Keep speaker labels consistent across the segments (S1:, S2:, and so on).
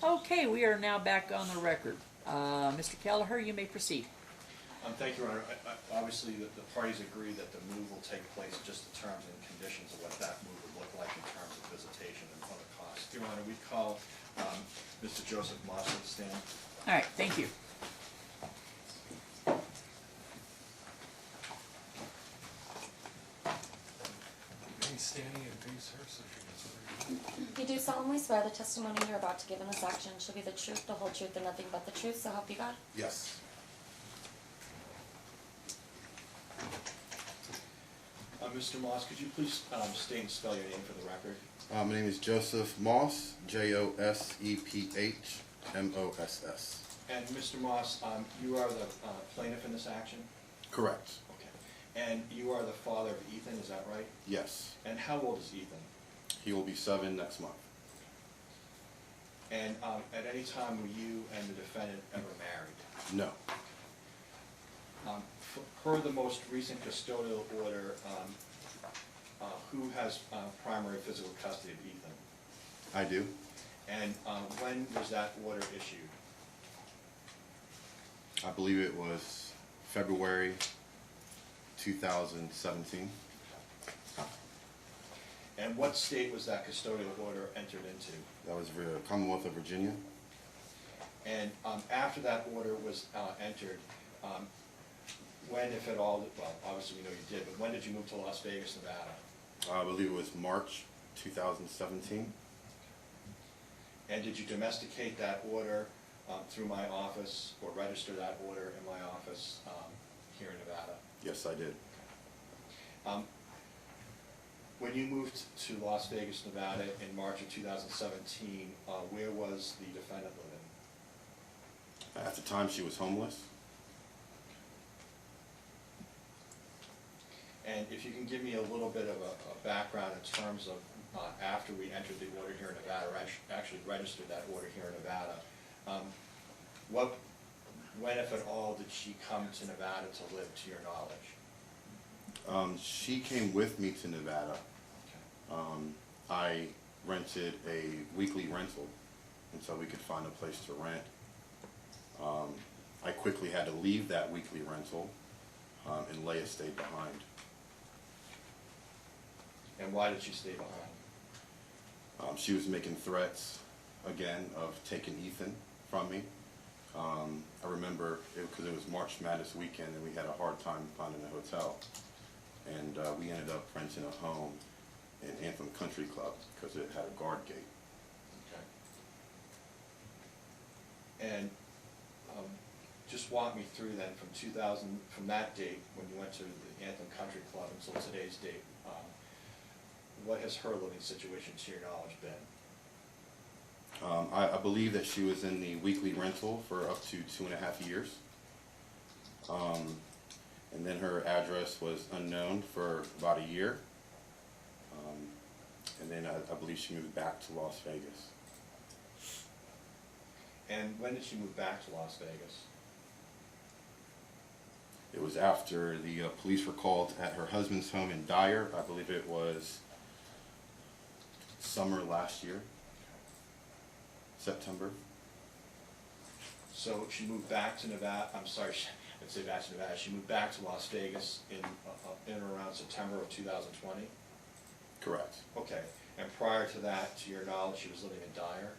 S1: Okay, we are now back on the record. Mr. Kelleher, you may proceed.
S2: Thank you, Your Honor. Obviously, the parties agree that the move will take place, just the terms and conditions of what that move would look like in terms of visitation and other costs. Your Honor, we call Mr. Joseph Moss to the stand.
S1: All right, thank you.
S3: Standing and face her so she gets ready.
S4: You do solemnly swear the testimony you're about to give in this action shall be the truth, the whole truth, and nothing but the truth, so help you God?
S5: Yes.
S2: Mr. Moss, could you please state and spell your name for the record?
S5: My name is Joseph Moss, Joseph-Moss.
S2: And Mr. Moss, you are the plaintiff in this action?
S5: Correct.
S2: Okay. And you are the father of Ethan, is that right?
S5: Yes.
S2: And how old is Ethan?
S5: He will be 7 next month.
S2: And at any time were you and the defendant ever married?
S5: No.
S2: Per the most recent custodial order, who has primary physical custody of Ethan?
S5: I do.
S2: And when was that order issued?
S5: I believe it was February 2017.
S2: And what state was that custodial order entered into?
S5: That was the Commonwealth of Virginia.
S2: And after that order was entered, when, if at all, well, obviously we know you did, but when did you move to Las Vegas, Nevada?
S5: I believe it was March 2017.
S2: And did you domesticate that order through my office, or register that order in my office here in Nevada?
S5: Yes, I did.
S2: When you moved to Las Vegas, Nevada in March of 2017, where was the defendant living?
S5: At the time, she was homeless.
S2: And if you can give me a little bit of a background in terms of after we entered the order here in Nevada, or actually registered that order here in Nevada, when, if at all, did she come to Nevada to live, to your knowledge?
S5: She came with me to Nevada.
S2: Okay.
S5: I rented a weekly rental until we could find a place to rent. I quickly had to leave that weekly rental, and Leia stayed behind.
S2: And why did she stay behind?
S5: She was making threats, again, of taking Ethan from me. I remember, because it was March Madness weekend, and we had a hard time finding a hotel. And we ended up renting a home in Anthem Country Club, because it had a guard gate.
S2: Okay. And just walk me through then from that date, when you went to the Anthem Country Club until today's date, what has her living situation, to your knowledge, been?
S5: I believe that she was in the weekly rental for up to 2.5 years. And then her address was unknown for about a year. And then I believe she moved back to Las Vegas.
S2: And when did she move back to Las Vegas?
S5: It was after the police were called at her husband's home in Dyer. I believe it was summer last year, September.
S2: So she moved back to Nevada, I'm sorry, I'd say back to Nevada, she moved back to Las Vegas in or around September of 2020?
S5: Correct.
S2: Okay, and prior to that, to your knowledge, she was living in Dyer?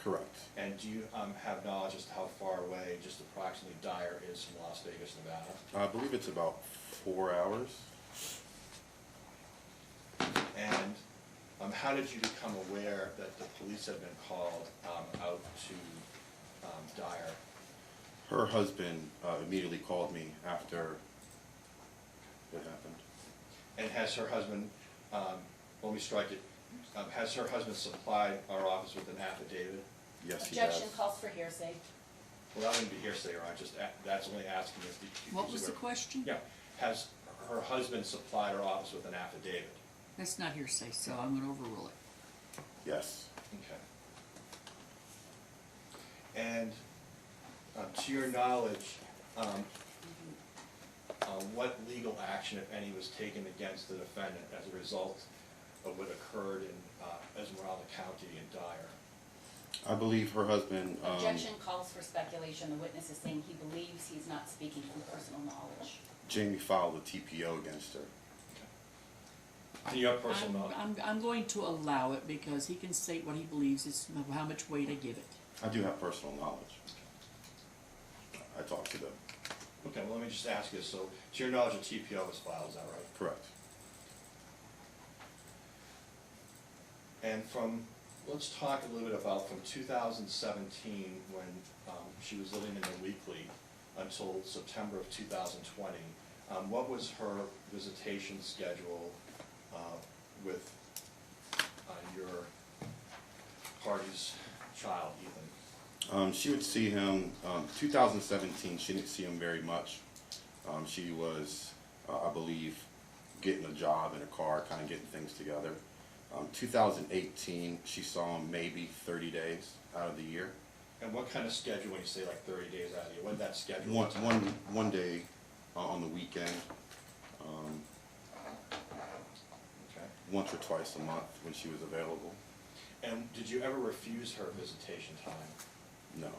S5: Correct.
S2: And do you have knowledge as to how far away, just approximately, Dyer is from Las Vegas, Nevada?
S5: I believe it's about 4 hours.
S2: And how did you become aware that the police had been called out to Dyer?
S5: Her husband immediately called me after it happened.
S2: And has her husband, let me strike it, has her husband supplied our office with an affidavit?
S5: Yes, he has.
S4: Objection calls for hearsay.
S2: Well, that wouldn't be hearsay, right? Just that's only asking if the.
S1: What was the question?
S2: Yeah, has her husband supplied our office with an affidavit?
S1: That's not hearsay, so I'm going to overrule it.
S5: Yes.
S2: Okay. And to your knowledge, what legal action, if any, was taken against the defendant as a result of what occurred in Esmeralda County in Dyer?
S5: I believe her husband,
S6: Objection calls for speculation. The witness is saying he believes he's not speaking from personal knowledge.
S5: Jamie filed a TPO against her.
S2: And you have personal knowledge?
S1: I'm going to allow it because he can state what he believes is how much weight I give it.
S5: I do have personal knowledge. I talked to them.
S2: Okay, well, let me just ask you, so to your knowledge, a TPO was filed, is that right?
S5: Correct.
S2: And let's talk a little bit about from 2017, when she was living in the weekly, until September of 2020. What was her visitation schedule with your party's child, Ethan?
S5: She would see him, 2017, she didn't see him very much. She was, I believe, getting a job in a car, kind of getting things together. 2018, she saw him maybe 30 days out of the year.
S2: And what kind of schedule, when you say like 30 days out of the year, what did that schedule?
S5: One day on the weekend,
S2: Okay.
S5: once or twice a month when she was available.
S2: And did you ever refuse her visitation time?
S5: No.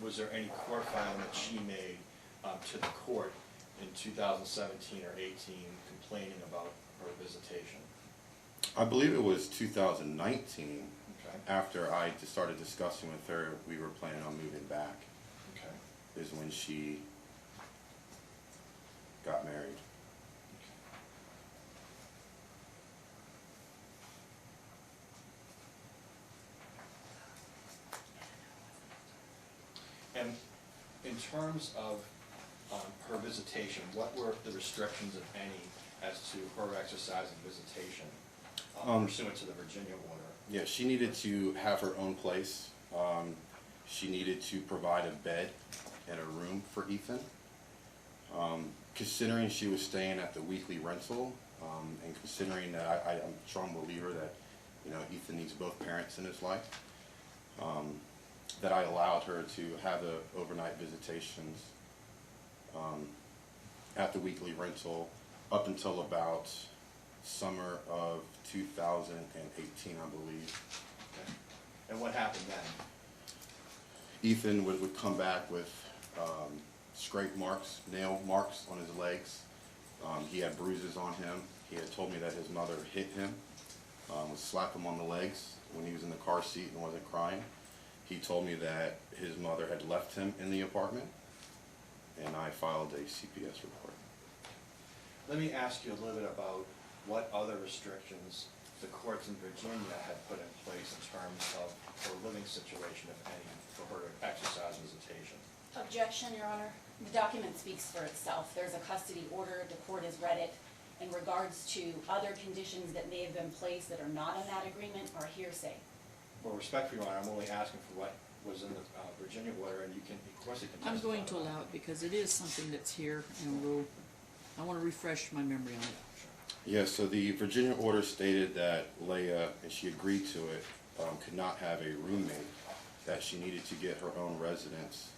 S2: Was there any court filing that she made to the court in 2017 or 18 complaining about her visitation?
S5: I believe it was 2019,
S2: Okay.
S5: after I started discussing with her, we were planning on moving back,
S2: Okay.
S5: is when she got married.
S2: And in terms of her visitation, what were the restrictions, if any, as to her exercising visitation pursuant to the Virginia order?
S5: Yeah, she needed to have her own place. She needed to provide a bed and a room for Ethan. Considering she was staying at the weekly rental, and considering that I'm a strong believer that, you know, Ethan needs both parents in his life, that I allowed her to have the overnight visitations at the weekly rental up until about summer of 2018, I believe.
S2: Okay. And what happened then?
S5: Ethan would come back with scrape marks, nail marks on his legs. He had bruises on him. He had told me that his mother hit him, would slap him on the legs when he was in the car seat and wasn't crying. He told me that his mother had left him in the apartment, and I filed a CPS report.
S2: Let me ask you a little bit about what other restrictions the courts in Virginia had put in place in terms of her living situation, if any, for her to exercise visitation.
S6: Objection, Your Honor. The document speaks for itself. There's a custody order. The court has read it. In regards to other conditions that may have been placed that are not in that agreement are hearsay.
S2: Well, respectfully, Your Honor, I'm only asking for what was in the Virginia order, and you can, of course, you can testify.
S1: I'm going to allow it because it is something that's here, and I want to refresh my memory on it.
S5: Yeah, so the Virginia order stated that Leah, and she agreed to it, could not have a roommate, that she needed to get her own residence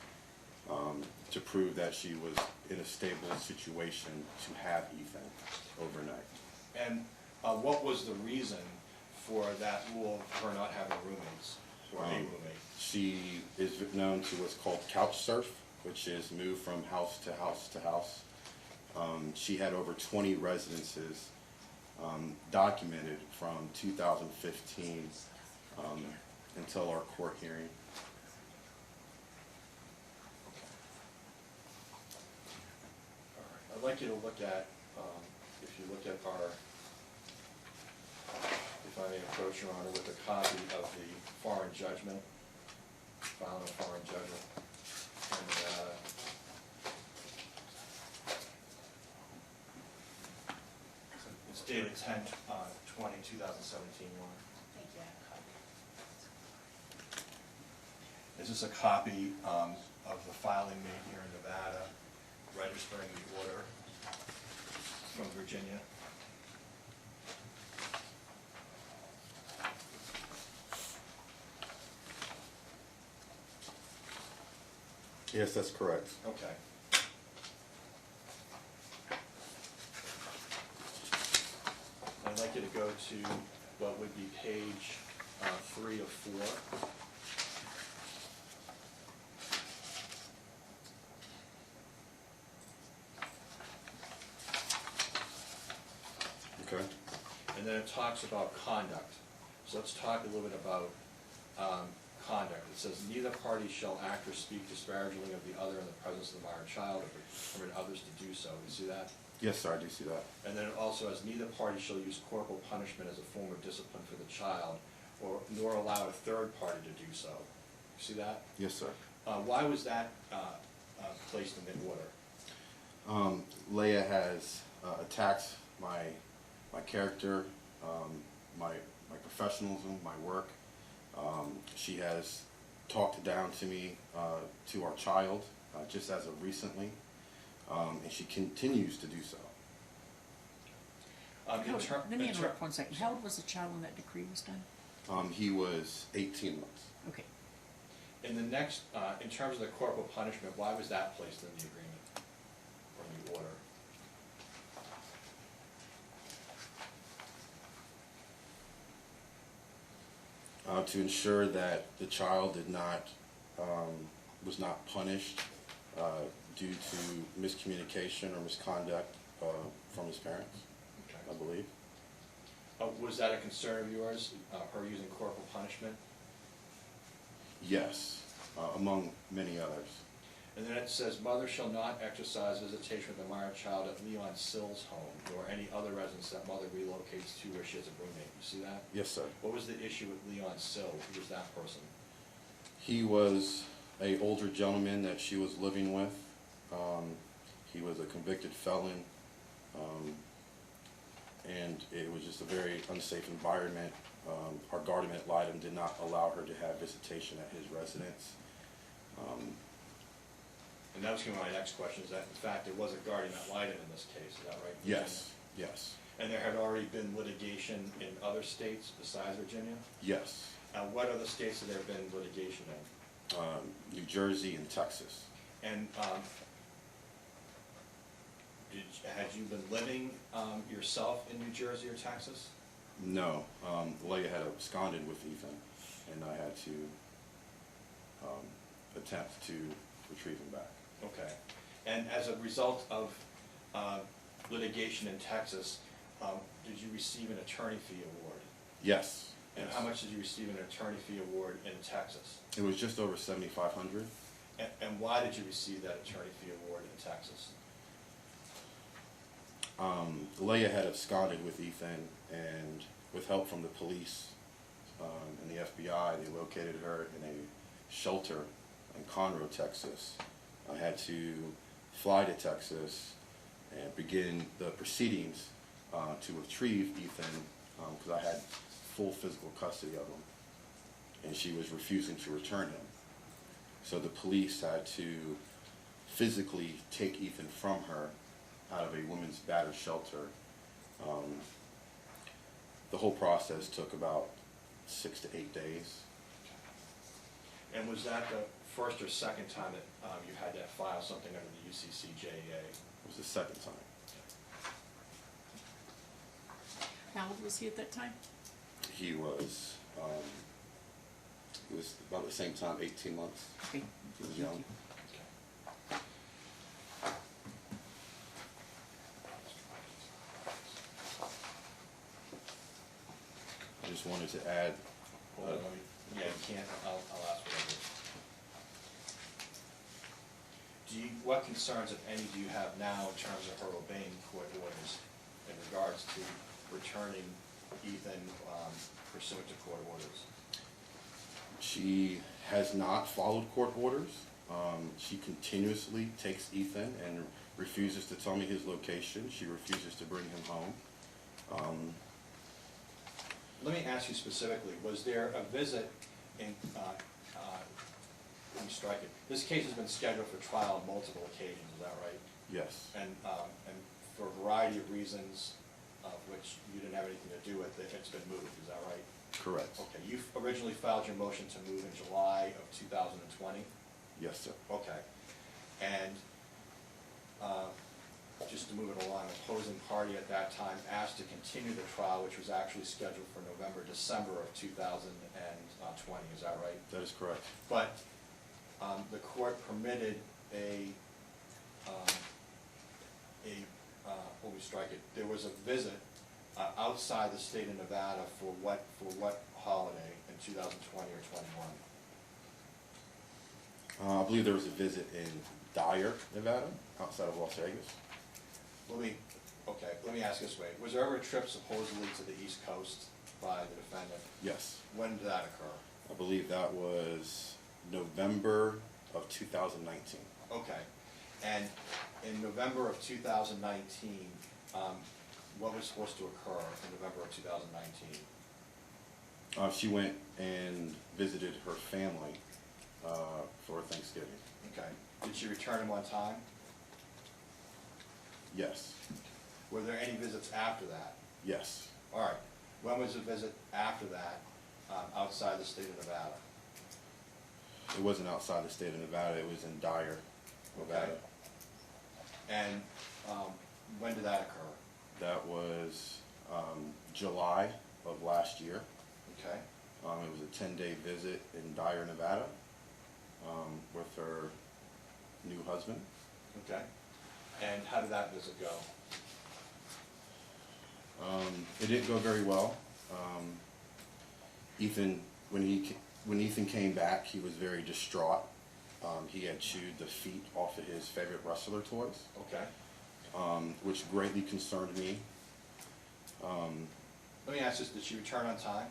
S5: to prove that she was in a stable situation to have Ethan overnight.
S2: And what was the reason for that rule of her not having roommates, or a roommate?
S5: She is known to what's called couch surf, which is move from house to house to house. She had over 20 residences documented from 2015 until our court hearing.
S2: All right. I'd like you to look at, if you look at our, if I may approach Your Honor with a copy of the foreign judgment, found a foreign judgment, and it's dated 10/20/2017, Your Honor.
S6: Thank you. I have a copy.
S2: Is this a copy of the filing made here in Nevada, registering the order from Virginia?
S5: Yes, that's correct.
S2: Okay. I'd like you to go to what would be page 3 3 of 4.
S5: Okay.
S2: And then it talks about conduct. So let's talk a little bit about conduct. It says, neither party shall act or speak disparagingly of the other in the presence of the minor child or permit others to do so. You see that?
S5: Yes, sir, I do see that.
S2: And then it also has, neither party shall use corporal punishment as a form of discipline for the child, or nor allow a third party to do so. You see that?
S5: Yes, sir.
S2: Why was that placed in the order?
S5: Leah has attacked my character, my professionalism, my work. She has talked down to me, to our child, just as of recently, and she continues to do so.
S1: Let me interrupt 1 second. How old was the child when that decree was done?
S5: He was 18 months.
S1: Okay.
S2: In the next, in terms of the corporal punishment, why was that placed in the agreement or in the order?
S5: To ensure that the child was not punished due to miscommunication or misconduct from his parents, I believe.
S2: Was that a concern of yours, her using corporal punishment?
S5: Yes, among many others.
S2: And then it says, mother shall not exercise visitation of the minor child at Leon Sill's home, nor any other residence that mother relocates to where she has a roommate. You see that?
S5: Yes, sir.
S2: What was the issue with Leon Sill? Who was that person?
S5: He was an older gentleman that she was living with. He was a convicted felon, and it was just a very unsafe environment. Our guardian ad litem did not allow her to have visitation at his residence.
S2: And that was going to be my next question, is that in fact there was a guardian ad litem in this case, is that right?
S5: Yes, yes,
S2: And there had already been litigation in other states besides Virginia?
S5: yes.
S2: What other states have there been litigation in?
S5: New Jersey and Texas.
S2: And had you been living yourself in New Jersey or Texas?
S5: No, Leah had absconded with Ethan, and I had to attempt to retrieve him back.
S2: Okay. And as a result of litigation in Texas, did you receive an attorney fee award?
S5: Yes.
S2: And
S5: Yes.
S2: how much did you receive an attorney fee award in Texas?
S5: It was just over $7,500.
S2: And why did you receive that attorney fee award in Texas?
S5: Leah had absconded with Ethan, and with help from the police and the FBI, they located her in a shelter in Conroe, Texas. I had to fly to Texas and begin the proceedings to retrieve Ethan because I had full physical custody of him, and she was refusing to return him. So the police had to physically take Ethan from her out of a women's battered shelter. The whole process took about 6 to 8 days.
S2: And was that the first or second time that you had to file something under the UCCJA?
S5: It was the second time.
S1: How old was he at that time?
S5: He was about the same time, 18 months.
S1: Okay.
S5: He was young. I just wanted to add,
S2: Hold on, yeah, you can't, I'll ask whatever. What concerns, if any, do you have now in terms of her obeying court orders in regards to returning Ethan pursuant to court orders?
S5: she has not followed court orders. She continuously takes Ethan and refuses to tell me his location. She refuses to bring him home.
S2: Let me ask you specifically, was there a visit in, let me strike it, this case has been scheduled for trial on multiple occasions, is that right?
S5: Yes,
S2: And for a variety of reasons, of which you didn't have anything to do with it, it's been moved, is that right?
S5: correct.
S2: Okay, you originally filed your motion to move in July of 2020?
S5: Yes, sir.
S2: Okay. And just to move it along, opposing party at that time asked to continue the trial, which was actually scheduled for November, December of 2020, is that right?
S5: That is correct.
S2: But the court permitted what we strike it, there was a visit outside the state of Nevada for what holiday in 2020 or 21?
S5: I believe there was a visit in Dyer, Nevada, outside of Las Vegas.
S2: Let me ask this way. Was there ever a trip supposedly to the East Coast by the defendant?
S5: Yes.
S2: When did that occur?
S5: I believe that was November of 2019.
S2: Okay. And in November of 2019, what was supposed to occur in November of 2019?
S5: She went and visited her family for Thanksgiving.
S2: Okay. Did she return in one time?
S5: Yes.
S2: Were there any visits after that?
S5: Yes.
S2: All right. When was the visit after that outside the state of Nevada?
S5: It wasn't outside the state of Nevada. It was in Dyer, Nevada.
S2: Okay. And when did that occur?
S5: That was July of last year.
S2: Okay.
S5: It was a 10-day visit in Dyer, Nevada, with her new husband.
S2: Okay. And how did that visit go?
S5: It didn't go very well. Ethan, when Ethan came back, he was very distraught. He had chewed the feet off of his favorite wrestler toys,
S2: Okay.
S5: which greatly concerned me.
S2: Let me ask this, did she return on time?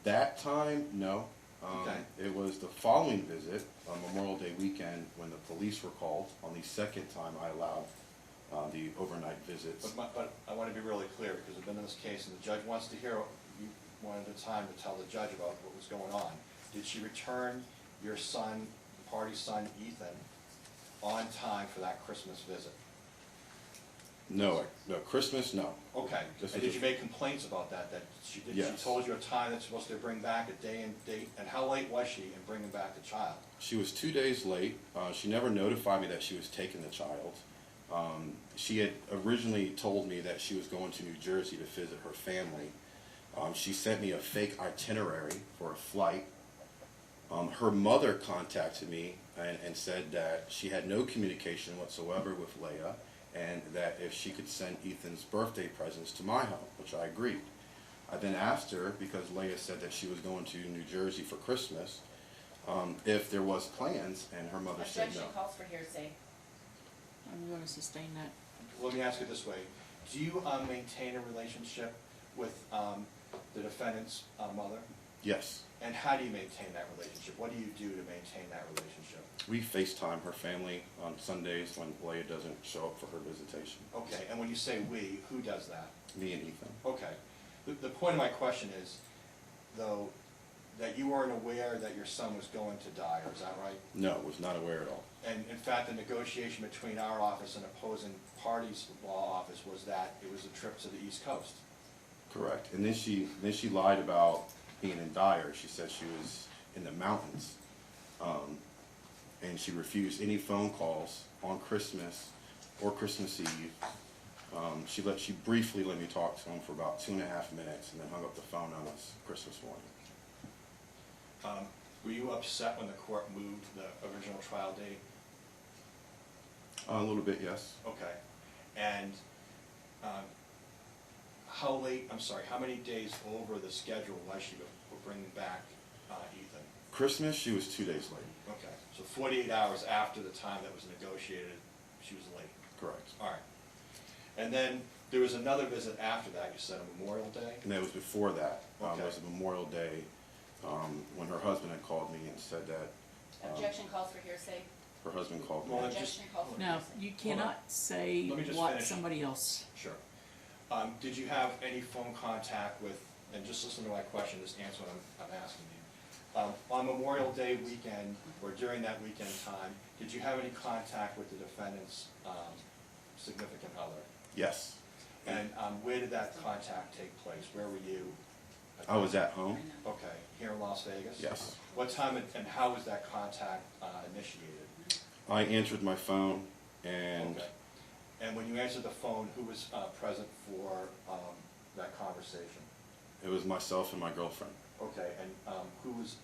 S5: That time, no.
S2: Okay.
S5: It was the following visit, on Memorial Day weekend, when the police were called. On the second time, I allowed the overnight visits.
S2: But I want to be really clear, because I've been in this case, and the judge wants to hear, you wanted the time to tell the judge about what was going on. Did she return your son, the party's son, Ethan, on time for that Christmas visit?
S5: No, Christmas, no.
S2: Okay.
S5: This
S2: And
S5: was
S2: did you make complaints about that, she
S5: Yes.
S2: told you a time that's supposed to bring back a day and date, and how late was she in bringing back the child?
S5: She was 2 days late. She never notified me that she was taking the child. She had originally told me that she was going to New Jersey to visit her family. She sent me a fake itinerary for a flight. Her mother contacted me and said that she had no communication whatsoever with Leah, and that if she could send Ethan's birthday presents to my home, which I agreed. I then asked her, because Leah said that she was going to New Jersey for Christmas, if there was plans, and her mother said no.
S6: Objection calls for hearsay.
S1: I'm going to sustain that.
S2: Let me ask it this way. Do you maintain a relationship with the defendant's mother?
S5: Yes.
S2: And how do you maintain that relationship? What do you do to maintain that relationship?
S5: We FaceTime her family on Sundays when Leah doesn't show up for her visitation.
S2: Okay, and when you say we, who does that?
S5: Me and Ethan.
S2: Okay. The point of my question is, though, that you weren't aware that your son was going to Dyer, is that right?
S5: No, was not aware at all.
S2: And in fact, the negotiation between our office and opposing parties' law office was that it was a trip to the East Coast.
S5: Correct. And then she lied about being in Dyer. She said she was in the mountains. And she refused any phone calls on Christmas or Christmas Eve. She briefly let me talk to him for about 2.5 minutes and then hung up the phone on us Christmas morning.
S2: Were you upset when the court moved the original trial date?
S5: A little bit, yes.
S2: Okay. And how many days over the schedule was she for bringing back Ethan?
S5: Christmas, she was 2 days late.
S2: Okay, so 48 hours after the time that was negotiated, she was late.
S5: Correct.
S2: All right. And then there was another visit after that, you said, on Memorial Day?
S5: And that was before that.
S2: Okay.
S5: It was a Memorial Day when her husband had called me and said that
S6: Objection calls for hearsay.
S5: her husband called me.
S2: Well,
S6: Objection calls for
S1: Now,
S6: hearsay.
S1: you cannot say
S2: Let me just
S1: what
S2: finish.
S1: somebody else.
S2: Sure. Did you have any phone contact with, and just listen to my question, just answer what I'm asking you. On Memorial Day weekend, or during that weekend time, did you have any contact with the defendant's significant other?
S5: Yes.
S2: And where did that contact take place? Where were you?
S5: I was at home.
S2: Okay, here in Las Vegas?
S5: Yes.
S2: What time and how was that contact initiated?
S5: I answered my phone And
S2: Okay. And when you answered the phone, who was present for that conversation?
S5: it was myself and my girlfriend.
S2: Okay, and who was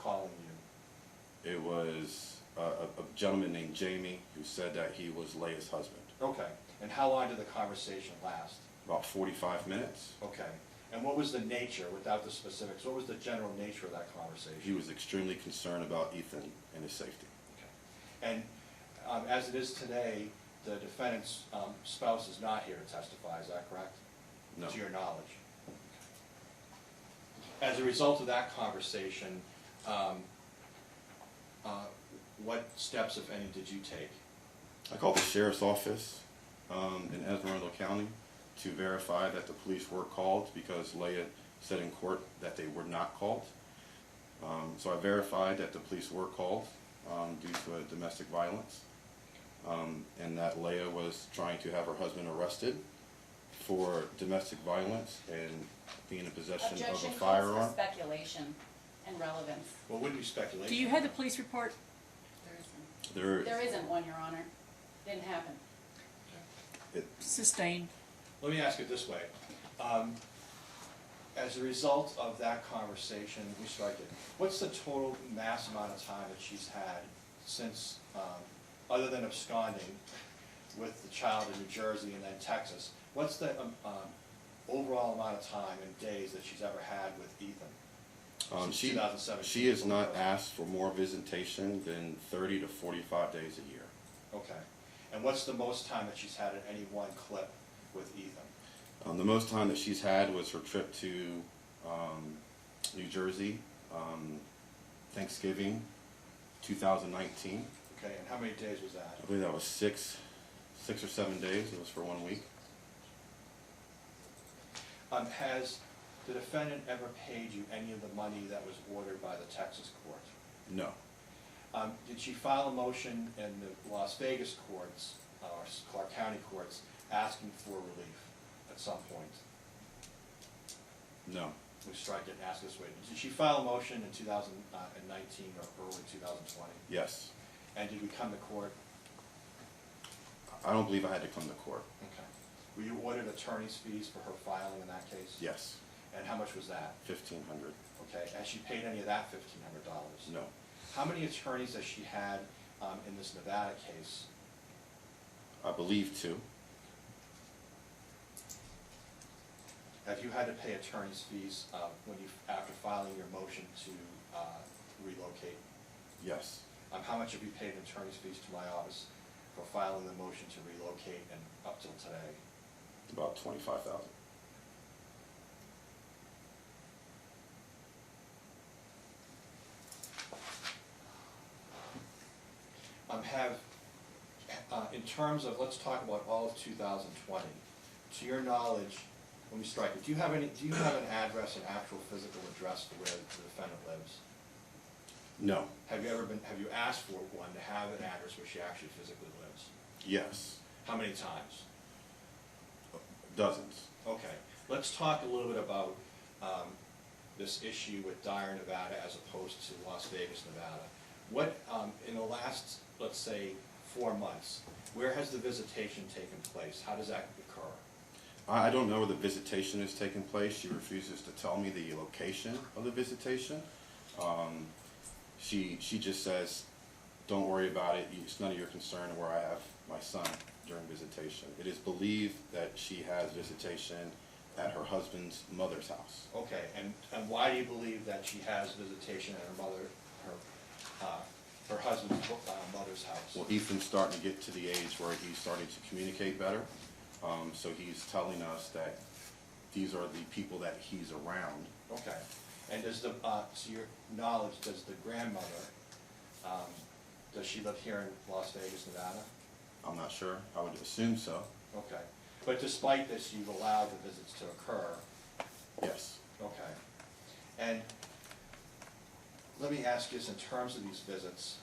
S2: calling you?
S5: It was a gentleman named Jamie who said that he was Leia's husband.
S2: Okay, and how long did the conversation last?
S5: About 45 minutes.
S2: Okay, and what was the nature, without the specifics, what was the general nature of that conversation?
S5: He was extremely concerned about Ethan and his safety.
S2: Okay. And as it is today, the defendant's spouse is not here to testify, is that correct?
S5: No.
S2: To your knowledge? As a result of that conversation, what steps, if any, did you take?
S5: I called the sheriff's office in Esmeralda County to verify that the police were called because Leia said in court that they were not called. So I verified that the police were called due to a domestic violence, and that Leia was trying to have her husband arrested for domestic violence and being in possession of a
S6: Objection calls
S5: firearm.
S6: for speculation and relevance.
S2: Well, wouldn't be speculation.
S1: Do you have the police report?
S6: There isn't one, Your Honor. Didn't happen.
S1: Sustained.
S2: Let me ask it this way. As a result of that conversation, we strike it. What's the total mass amount of time that she's had since, other than absconding with the child in New Jersey and then Texas, what's the overall amount of time and days that she's ever had with Ethan? Since 2017.
S5: She has not asked for more visitation than 30 to 45 days a year.
S2: Okay. And what's the most time that she's had at any one clip with Ethan?
S5: The most time that she's had was her trip to New Jersey, Thanksgiving 2019.
S2: Okay, and how many days was that?
S5: I believe that was six or 7 days. It was for 1 week.
S2: Has the defendant ever paid you any of the money that was ordered by the Texas court?
S5: No.
S2: Did she file a motion in the Las Vegas courts, or Clark County courts, asking for relief at some point?
S5: No.
S2: We strike it and ask this way. Did she file a motion in 2019 or early 2020?
S5: Yes.
S2: And did we come to court?
S5: I don't believe I had to come to court.
S2: Okay. Were you ordered attorney's fees for her filing in that case?
S5: Yes.
S2: And how much was that?
S5: $1,500.
S2: Okay. Has she paid any of that $1,500?
S5: No.
S2: How many attorneys has she had in this Nevada case?
S5: I believe 2.
S2: Have you had to pay attorney's fees after filing your motion to relocate?
S5: Yes.
S2: How much have you paid in attorney's fees to my office for filing the motion to relocate and up till today?
S5: About $25,000.
S2: In terms of, let's talk about all of 2020. To your knowledge, when we strike it, do you have an address, an actual physical address for where the defendant lives?
S5: No.
S2: Have you asked for one to have an address where she actually physically lives?
S5: Yes.
S2: How many times?
S5: Dozens.
S2: Okay, let's talk a little bit about this issue with Dyer, Nevada, as opposed to Las Vegas, Nevada. What, in the last, let's say, 4 months, where has the visitation taken place? How does that occur?
S5: I don't know where the visitation is taking place. She refuses to tell me the location of the visitation. She just says, don't worry about it. It's none of your concern where I have my son during visitation. It is believed that she has visitation at her husband's mother's house.
S2: Okay, and why do you believe that she has visitation at her husband's mother's house?
S5: Well, Ethan's starting to get to the age where he's starting to communicate better. So he's telling us that these are the people that he's around.
S2: Okay, and does to your knowledge, does the grandmother, does she live here in Las Vegas, Nevada?
S5: I'm not sure. I would assume so.
S2: Okay, but despite this, you've allowed the visits to occur?
S5: Yes.
S2: Okay, and let me ask you this, in terms of these visits,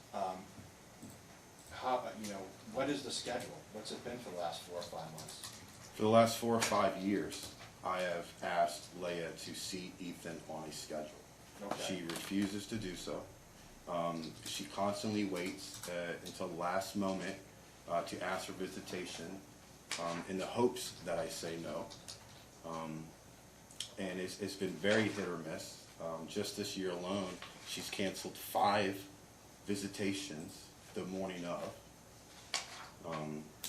S2: what is the schedule? What's it been for the last 4 or 5 months?
S5: For the last 4 or 5 years, I have asked Leia to see Ethan on a schedule.
S2: Okay.
S5: She refuses to do so. She constantly waits until the last moment to ask for visitation in the hopes that I say no. And it's been very hit or miss. Just this year alone, she's canceled 5 visitations the morning of.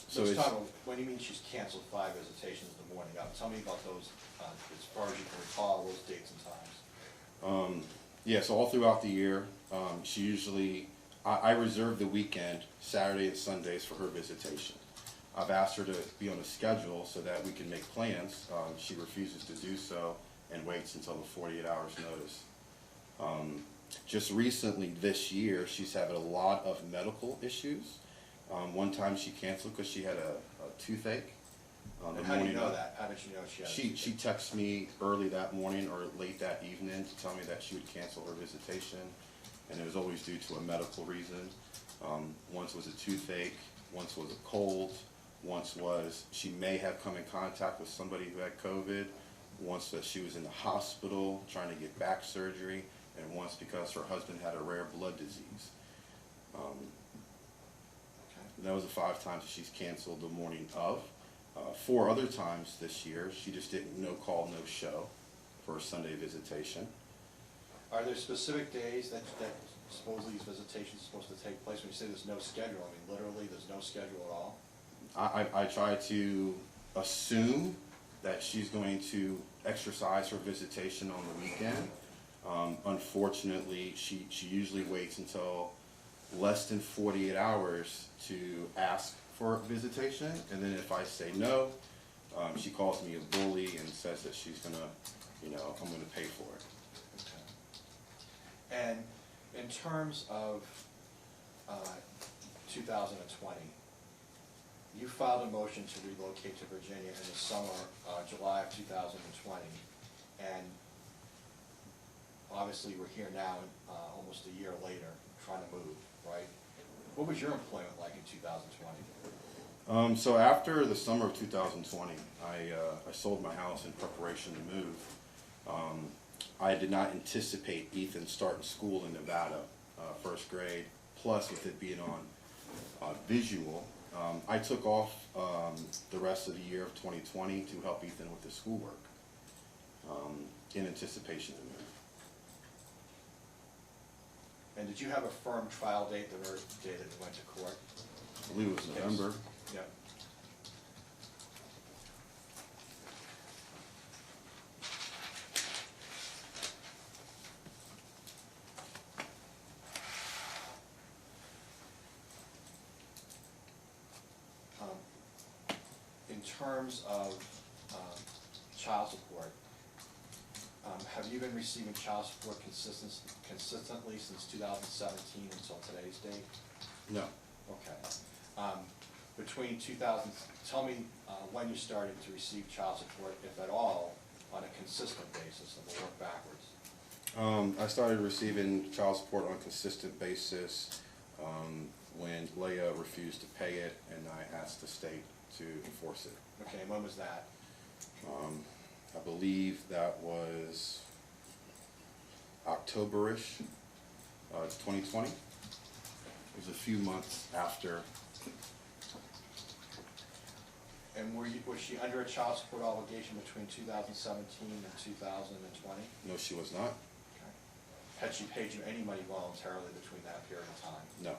S5: So
S2: Let's
S5: it's,
S2: talk about, what do you mean she's canceled 5 visitations the morning of? Tell me about those, as far as you can recall, those dates and times.
S5: yeah, so all throughout the year, she usually, I reserve the weekend, Saturday and Sundays, for her visitation. I've asked her to be on a schedule so that we can make plans. She refuses to do so and waits until the 48 hours notice. Just recently this year, she's had a lot of medical issues. One time she canceled because she had a toothache.
S2: And how do you know that? How did you know she had a toothache?
S5: She texted me early that morning or late that evening to tell me that she would cancel her visitation, and it was always due to a medical reason. Once was a toothache, once was a cold, once was she may have come in contact with somebody who had COVID, once that she was in the hospital trying to get back surgery, and once because her husband had a rare blood disease. That was the 5 times that she's canceled the morning of. 4 other times this year, she just didn't no call, no show for a Sunday visitation.
S2: Are there specific days that supposedly these visitations are supposed to take place? When you say there's no schedule, I mean literally there's no schedule at all?
S5: I try to assume that she's going to exercise her visitation on the weekend. Unfortunately, she usually waits until less than 48 hours to ask for visitation, and then if I say no, she calls me a bully and says that she's gonna, I'm gonna pay for it.
S2: Okay. And in terms of 2020, you filed a motion to relocate to Virginia in the summer, July of 2020, and obviously we're here now, almost a year later, trying to move, right? What was your employment like in 2020?
S5: So after the summer of 2020, I sold my house in preparation to move. I did not anticipate Ethan starting school in Nevada, 1st grade, plus with it being on visual. I took off the rest of the year of 2020 to help Ethan with his schoolwork in anticipation to move.
S2: And did you have a firm trial date, the very day that it went to court?
S5: I believe it was November.
S2: Yeah. In terms of child support, have you been receiving child support consistently since 2017 until today's date?
S5: No.
S2: Okay. Between 2000, tell me when you started to receive child support, if at all, on a consistent basis, and we'll work backwards.
S5: I started receiving child support on a consistent basis when Leah refused to pay it, and I asked the state to enforce it.
S2: Okay, and when was that?
S5: I believe that was October-ish, 2020. It was a few months after.
S2: And was she under a child support obligation between 2017 and 2020?
S5: No, she was not.
S2: Okay. Had she paid you any money voluntarily between that period of time?
S5: No.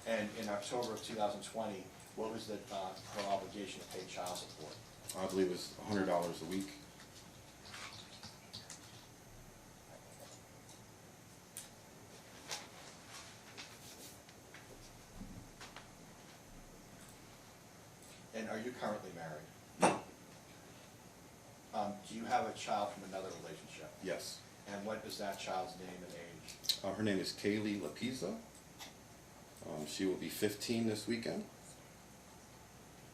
S2: And in October of 2020, what was her obligation to pay child support?
S5: I believe it was $100 a week.
S2: And are you currently married? Do you have a child from another relationship?
S5: Yes.
S2: And what is that child's name and age?
S5: Her name is Kaylee Lapisa. She will be 15 this weekend.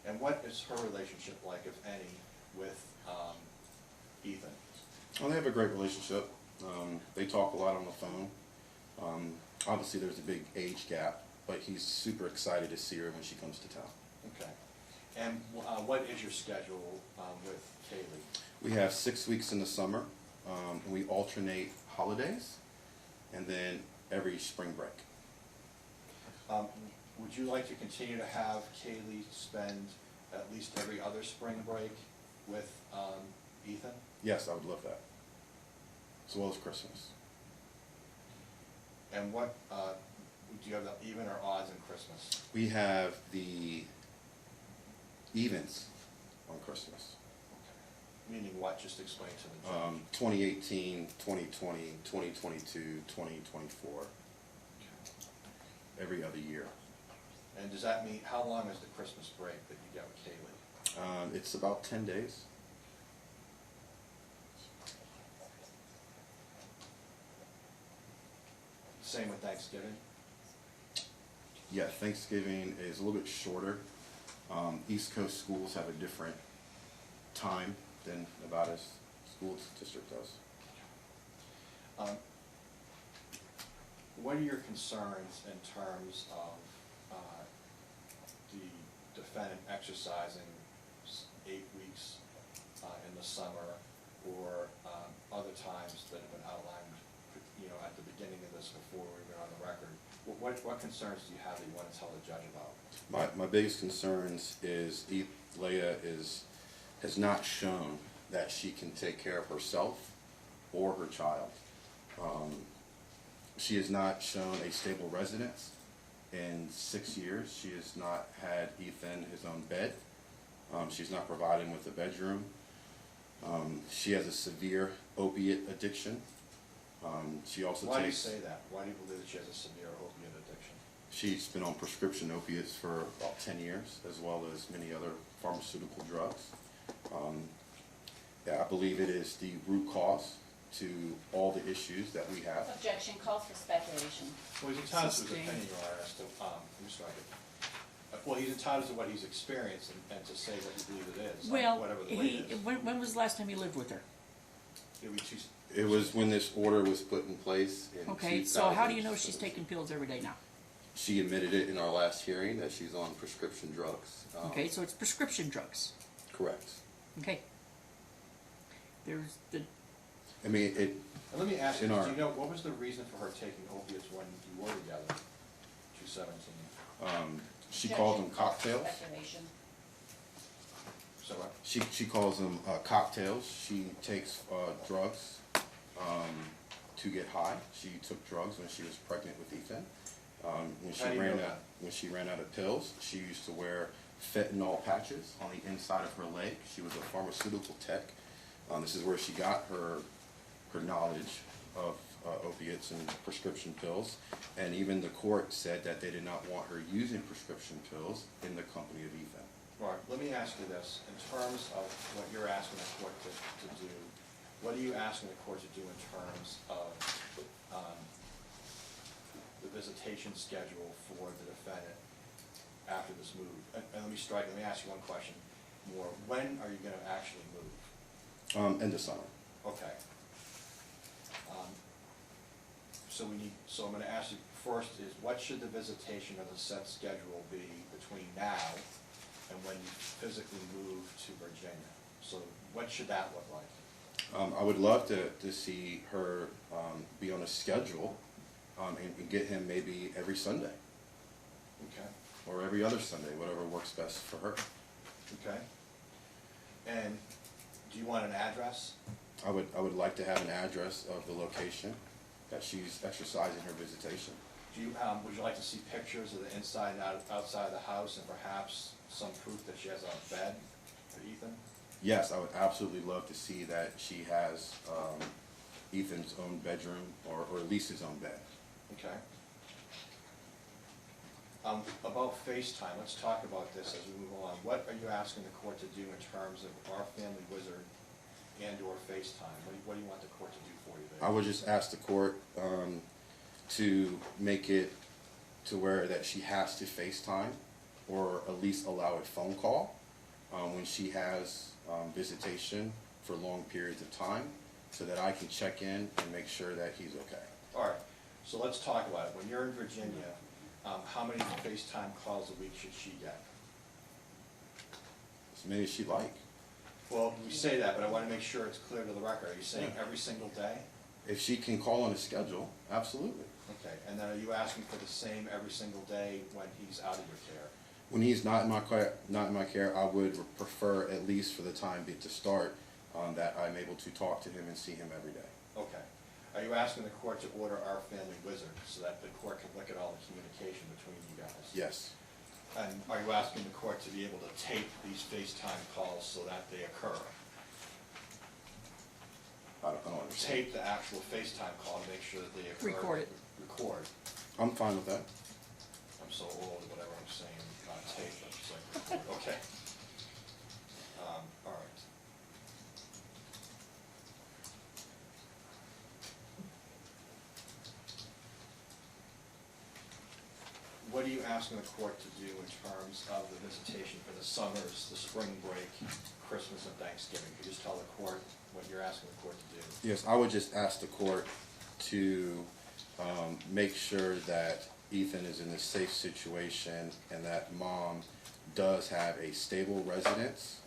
S2: And what is her relationship like, if any, with Ethan?
S5: Well, they have a great relationship. They talk a lot on the phone. Obviously, there's a big age gap, but he's super excited to see her when she comes to town.
S2: Okay. And what is your schedule with Kaylee?
S5: We have 6 weeks in the summer. And we alternate holidays, and then every spring break.
S2: would you like to continue to have Kaylee spend at least every other spring break with Ethan?
S5: Yes, I would love that. As well as Christmas.
S2: And what, do you have the even or odds in Christmas?
S5: We have the evens on Christmas.
S2: Meaning what? Just explain to the judge.
S5: 2018, 2020, 2022, 2024. Every other year.
S2: And does that mean, how long is the Christmas break that you get with Kaylee?
S5: It's about 10 days.
S2: Same with Thanksgiving?
S5: Yeah, Thanksgiving is a little bit shorter. East Coast schools have a different time than Nevada's school district does.
S2: What are your concerns in terms of the defendant exercising 8 weeks in the summer or other times that have been outlined, you know, at the beginning of this before we went on the record? What concerns do you have that you want to tell the judge about?
S5: My biggest concerns is Leia has not shown that she can take care of herself or her child. She has not shown a stable residence in 6 years. She has not had Ethan his own bed. She's not provided him with a bedroom. She has a severe opiate addiction. She also
S2: Why do you
S5: takes.
S2: say that? Why do you believe that she has a severe opiate addiction?
S5: She's been on prescription opiates for about 10 years, as well as many other pharmaceutical drugs. Yeah, I believe it is the root cause to all the issues that we have.
S6: Objection, calls for speculation.
S2: Well, he's entitled to his
S1: Sustained.
S2: opinion, Your Honor, as to, well, he's entitled to what he's experienced and to say what he believes it is,
S1: Well,
S2: whatever the weight is.
S1: when was the last time he lived with her?
S2: It would be two.
S5: It was when this order was put in place in
S1: Okay, so how do you know she's taking pills every day now?
S5: She admitted it in our last hearing that she's on prescription drugs.
S1: Okay, so it's prescription drugs.
S5: Correct.
S1: Okay. There's the,
S5: I mean, it,
S2: And let me ask you,
S5: In
S2: do
S5: our-
S2: you know, what was the reason for her taking opiates when you were together, 217?
S5: she calls them cocktails.
S6: Speculation.
S2: So what?
S5: She calls them cocktails. She takes drugs to get high. She took drugs when she was pregnant with Ethan.
S2: How do you know that?
S5: When she ran out of pills, she used to wear fentanyl patches on the inside of her leg. She was a pharmaceutical tech. This is where she got her knowledge of opiates and prescription pills. And even the court said that they did not want her using prescription pills in the company of Ethan.
S2: Mark, let me ask you this, in terms of what you're asking the court to do, what are you asking the court to do in terms of the visitation schedule for the defendant after this move? And let me ask you one question more. When are you gonna actually move?
S5: End of summer.
S2: Okay. So I'm gonna ask you first is, what should the visitation of the set schedule be between now and when you physically move to Virginia? So what should that look like?
S5: I would love to see her be on a schedule and get him maybe every Sunday
S2: Okay,
S5: or every other Sunday, whatever works best for her.
S2: okay. And do you want an address?
S5: I would like to have an address of the location that she's exercising her visitation.
S2: Do you, would you like to see pictures of the inside and outside of the house and perhaps some proof that she has a bed for Ethan?
S5: Yes, I would absolutely love to see that she has Ethan's own bedroom or at least his own bed.
S2: Okay. About FaceTime, let's talk about this as we move along. What are you asking the court to do in terms of our family wizard and or FaceTime? What do you want the court to do for you there?
S5: I would just ask the court to make it to where that she has to FaceTime or at least allow a phone call when she has visitation for long periods of time so that I can check in and make sure that he's okay.
S2: All right, so let's talk about it. When you're in Virginia, how many FaceTime calls a week should she get?
S5: As many as she'd like.
S2: Well, we say that, but I want to make sure it's clear to the record. Are you saying every single day?
S5: If she can call on a schedule, absolutely.
S2: Okay, and then are you asking for the same every single day when he's out of your care?
S5: When he's not in my care, I would prefer, at least for the time to start, that I'm able to talk to him and see him every day.
S2: Okay. Are you asking the court to order our family wizard so that the court can look at all the communication between you guys?
S5: Yes.
S2: And are you asking the court to be able to tape these FaceTime calls so that they occur?
S5: I don't understand.
S2: Tape the actual FaceTime call to make sure that they occur.
S1: Record it.
S2: Record.
S5: I'm fine with that.
S2: I'm so old, whatever I'm saying, not tape, but it's like, okay. All right. What are you asking the court to do in terms of the visitation for the summers, the spring break, Christmas and Thanksgiving? Could you just tell the court what you're asking the court to do?
S5: Yes, I would just ask the court to make sure that Ethan is in a safe situation and that mom does have a stable residence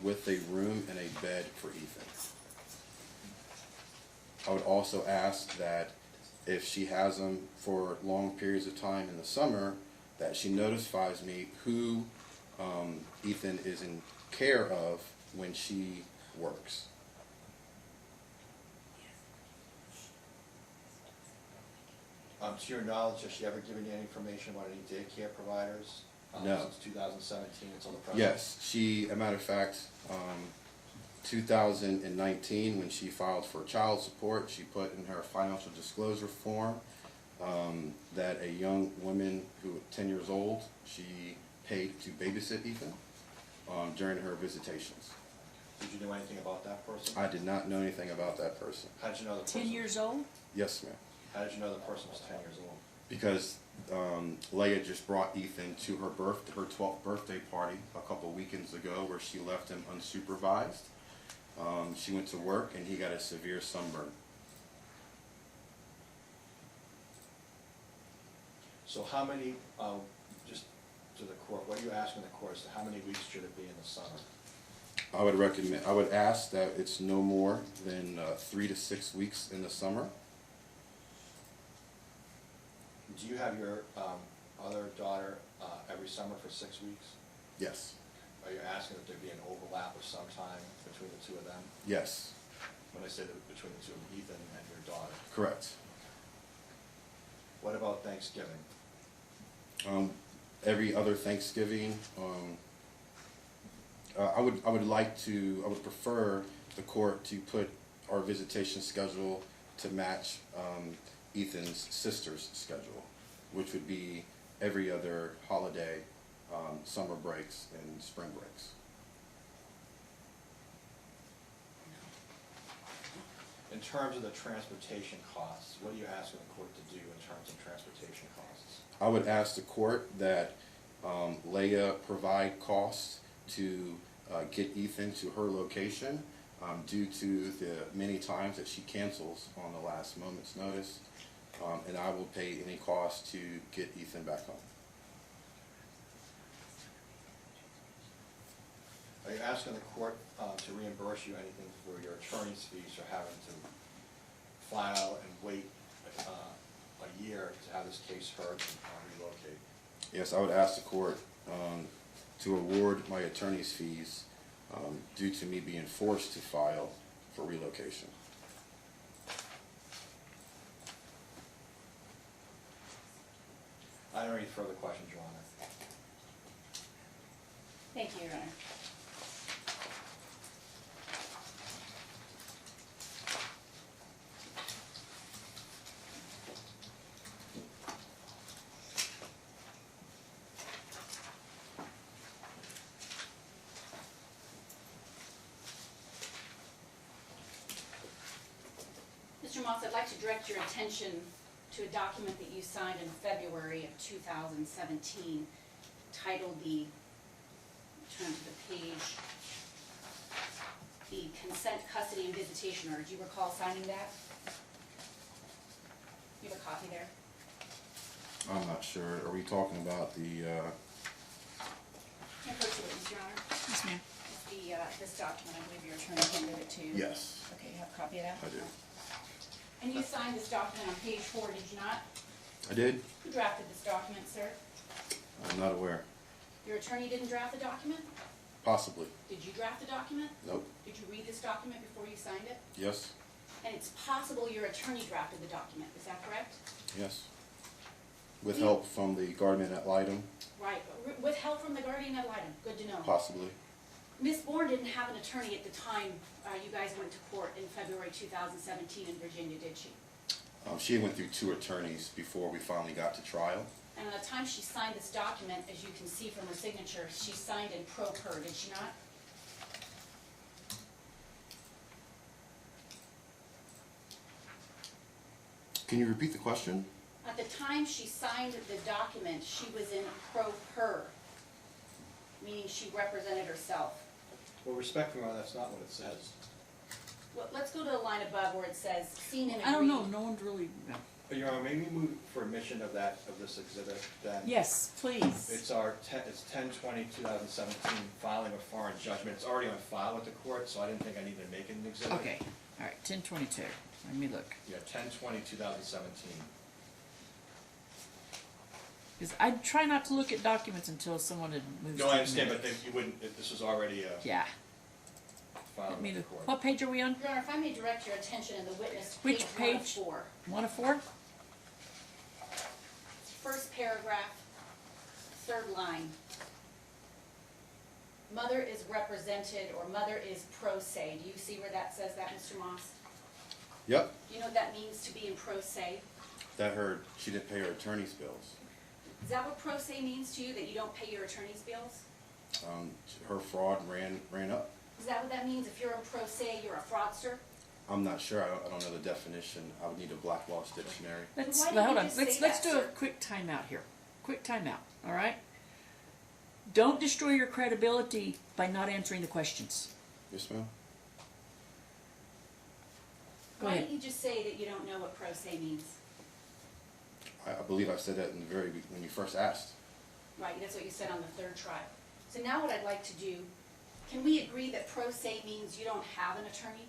S5: with a room and a bed for Ethan. I would also ask that if she has him for long periods of time in the summer, that she notifies me who Ethan is in care of when she works.
S2: To your knowledge, has she ever given you any information about any daycare providers?
S5: No.
S2: Since 2017 until the present?
S5: Yes, she, a matter of fact, 2019, when she filed for child support, she put in her financial disclosure form that a young woman who was 10 years old, she paid to babysit Ethan during her visitations.
S2: Did you know anything about that person?
S5: I did not know anything about that person.
S2: How did you know the person?
S1: 10 years old?
S5: Yes, ma'am.
S2: How did you know the person was 10 years old?
S5: Because Leah just brought Ethan to her 12th birthday party a couple weekends ago, where she left him unsupervised. She went to work and he got a severe sunburn.
S2: So how many, just to the court, what are you asking the court as to how many weeks should it be in the summer?
S5: I would ask that it's no more than 3 to 6 weeks in the summer.
S2: Do you have your other daughter every summer for 6 weeks?
S5: Yes.
S2: Are you asking that there be an overlap of some time between the two of them?
S5: Yes.
S2: When I say between the two of Ethan and your daughter.
S5: Correct.
S2: What about Thanksgiving?
S5: Every other Thanksgiving, I would prefer the court to put our visitation schedule to match Ethan's sister's schedule, which would be every other holiday, summer breaks and spring breaks.
S2: In terms of the transportation costs, what are you asking the court to do in terms of transportation costs?
S5: I would ask the court that Leah provide costs to get Ethan to her location due to the many times that she cancels on the last moment's notice, and I will pay any cost to get Ethan back home.
S2: Are you asking the court to reimburse you anything for your attorney's fees for having to file and wait a year to have this case heard and relocate?
S5: Yes, I would ask the court to award my attorney's fees due to me being forced to file for relocation.
S2: I don't have any further questions, Your Honor.
S6: Thank you, Your Honor. Mr. Moss, I'd like to direct your attention to a document that you signed in February of 2017 titled turn to the page, the consent, custody, and visitation order. Do you recall signing that? You have a copy there?
S5: I'm not sure. Are we talking about the?
S6: Can I approach the witness, Your Honor?
S1: Yes, ma'am.
S6: This document, I believe your attorney handed it to you.
S5: Yes,
S6: Okay, you have a copy of that?
S5: I do.
S6: And you signed this document on page 4, did you not?
S5: I did.
S6: Who drafted this document, sir?
S5: I'm not aware.
S6: Your attorney didn't draft the document?
S5: Possibly.
S6: Did you draft the document?
S5: Nope.
S6: Did you read this document before you signed it?
S5: Yes.
S6: And it's possible your attorney drafted the document, is that correct?
S5: Yes. With help from the guardian ad litem,
S6: Right, with help from the guardian ad litem, good to know.
S5: possibly.
S6: Ms. Bourne didn't have an attorney at the time you guys went to court in February 2017 in Virginia, did she?
S5: She went through 2 attorneys before we finally got to trial.
S6: And at the time she signed this document, as you can see from her signature, she signed in pro per, did she not?
S5: Can you repeat the question?
S6: At the time she signed the document, she was in pro per, meaning she represented herself.
S2: Well, respectfully, Your Honor, that's not what it says.
S6: Well, let's go to the line above where it says, seen and agreed.
S1: I don't know, no one's really, no.
S2: But Your Honor, may we move for admission of this exhibit then?
S1: Yes, please.
S2: It's 10/20/2017 filing of foreign judgment. It's already on file with the court, so I didn't think I needed to make it an exhibit.
S1: Okay, all right, 1022, let me look.
S2: Yeah, 10/20/2017.
S1: Because I try not to look at documents until someone had moved.
S2: No, I understand, but then you wouldn't, this was already
S1: Yeah,
S2: filed
S1: let me
S2: with the
S1: look.
S2: court.
S1: What page are we on?
S6: Your Honor, if I may direct your attention in the witness to
S1: Which
S6: page 1 of
S1: page?
S6: 4.
S1: 1 of 4?
S6: First paragraph, 3rd line. Mother is represented, or mother is pro se. Do you see where that says that, Mr. Moss?
S5: Yep.
S6: Do you know what that means to be in pro se?
S5: That she didn't pay her attorney's bills.
S6: Is that what pro se means to you, that you don't pay your attorney's bills?
S5: Her fraud ran up.
S6: Is that what that means? If you're in pro se, you're a fraudster?
S5: I'm not sure. I don't know the definition. I would need a Black Lost dictionary.
S1: Let's,
S6: Why didn't
S1: hold
S6: you
S1: on,
S6: just
S1: let's
S6: say that,
S1: do a
S6: sir?
S1: quick timeout here. Quick timeout, all right? Don't destroy your credibility by not answering the questions.
S5: Yes, ma'am.
S1: Go
S6: Why
S1: ahead.
S6: didn't you just say that you don't know what pro se means?
S5: I believe I said that in the when you first asked.
S6: Right, that's what you said on the 3rd trial. So now what I'd like to do, can we agree that pro se means you don't have an attorney?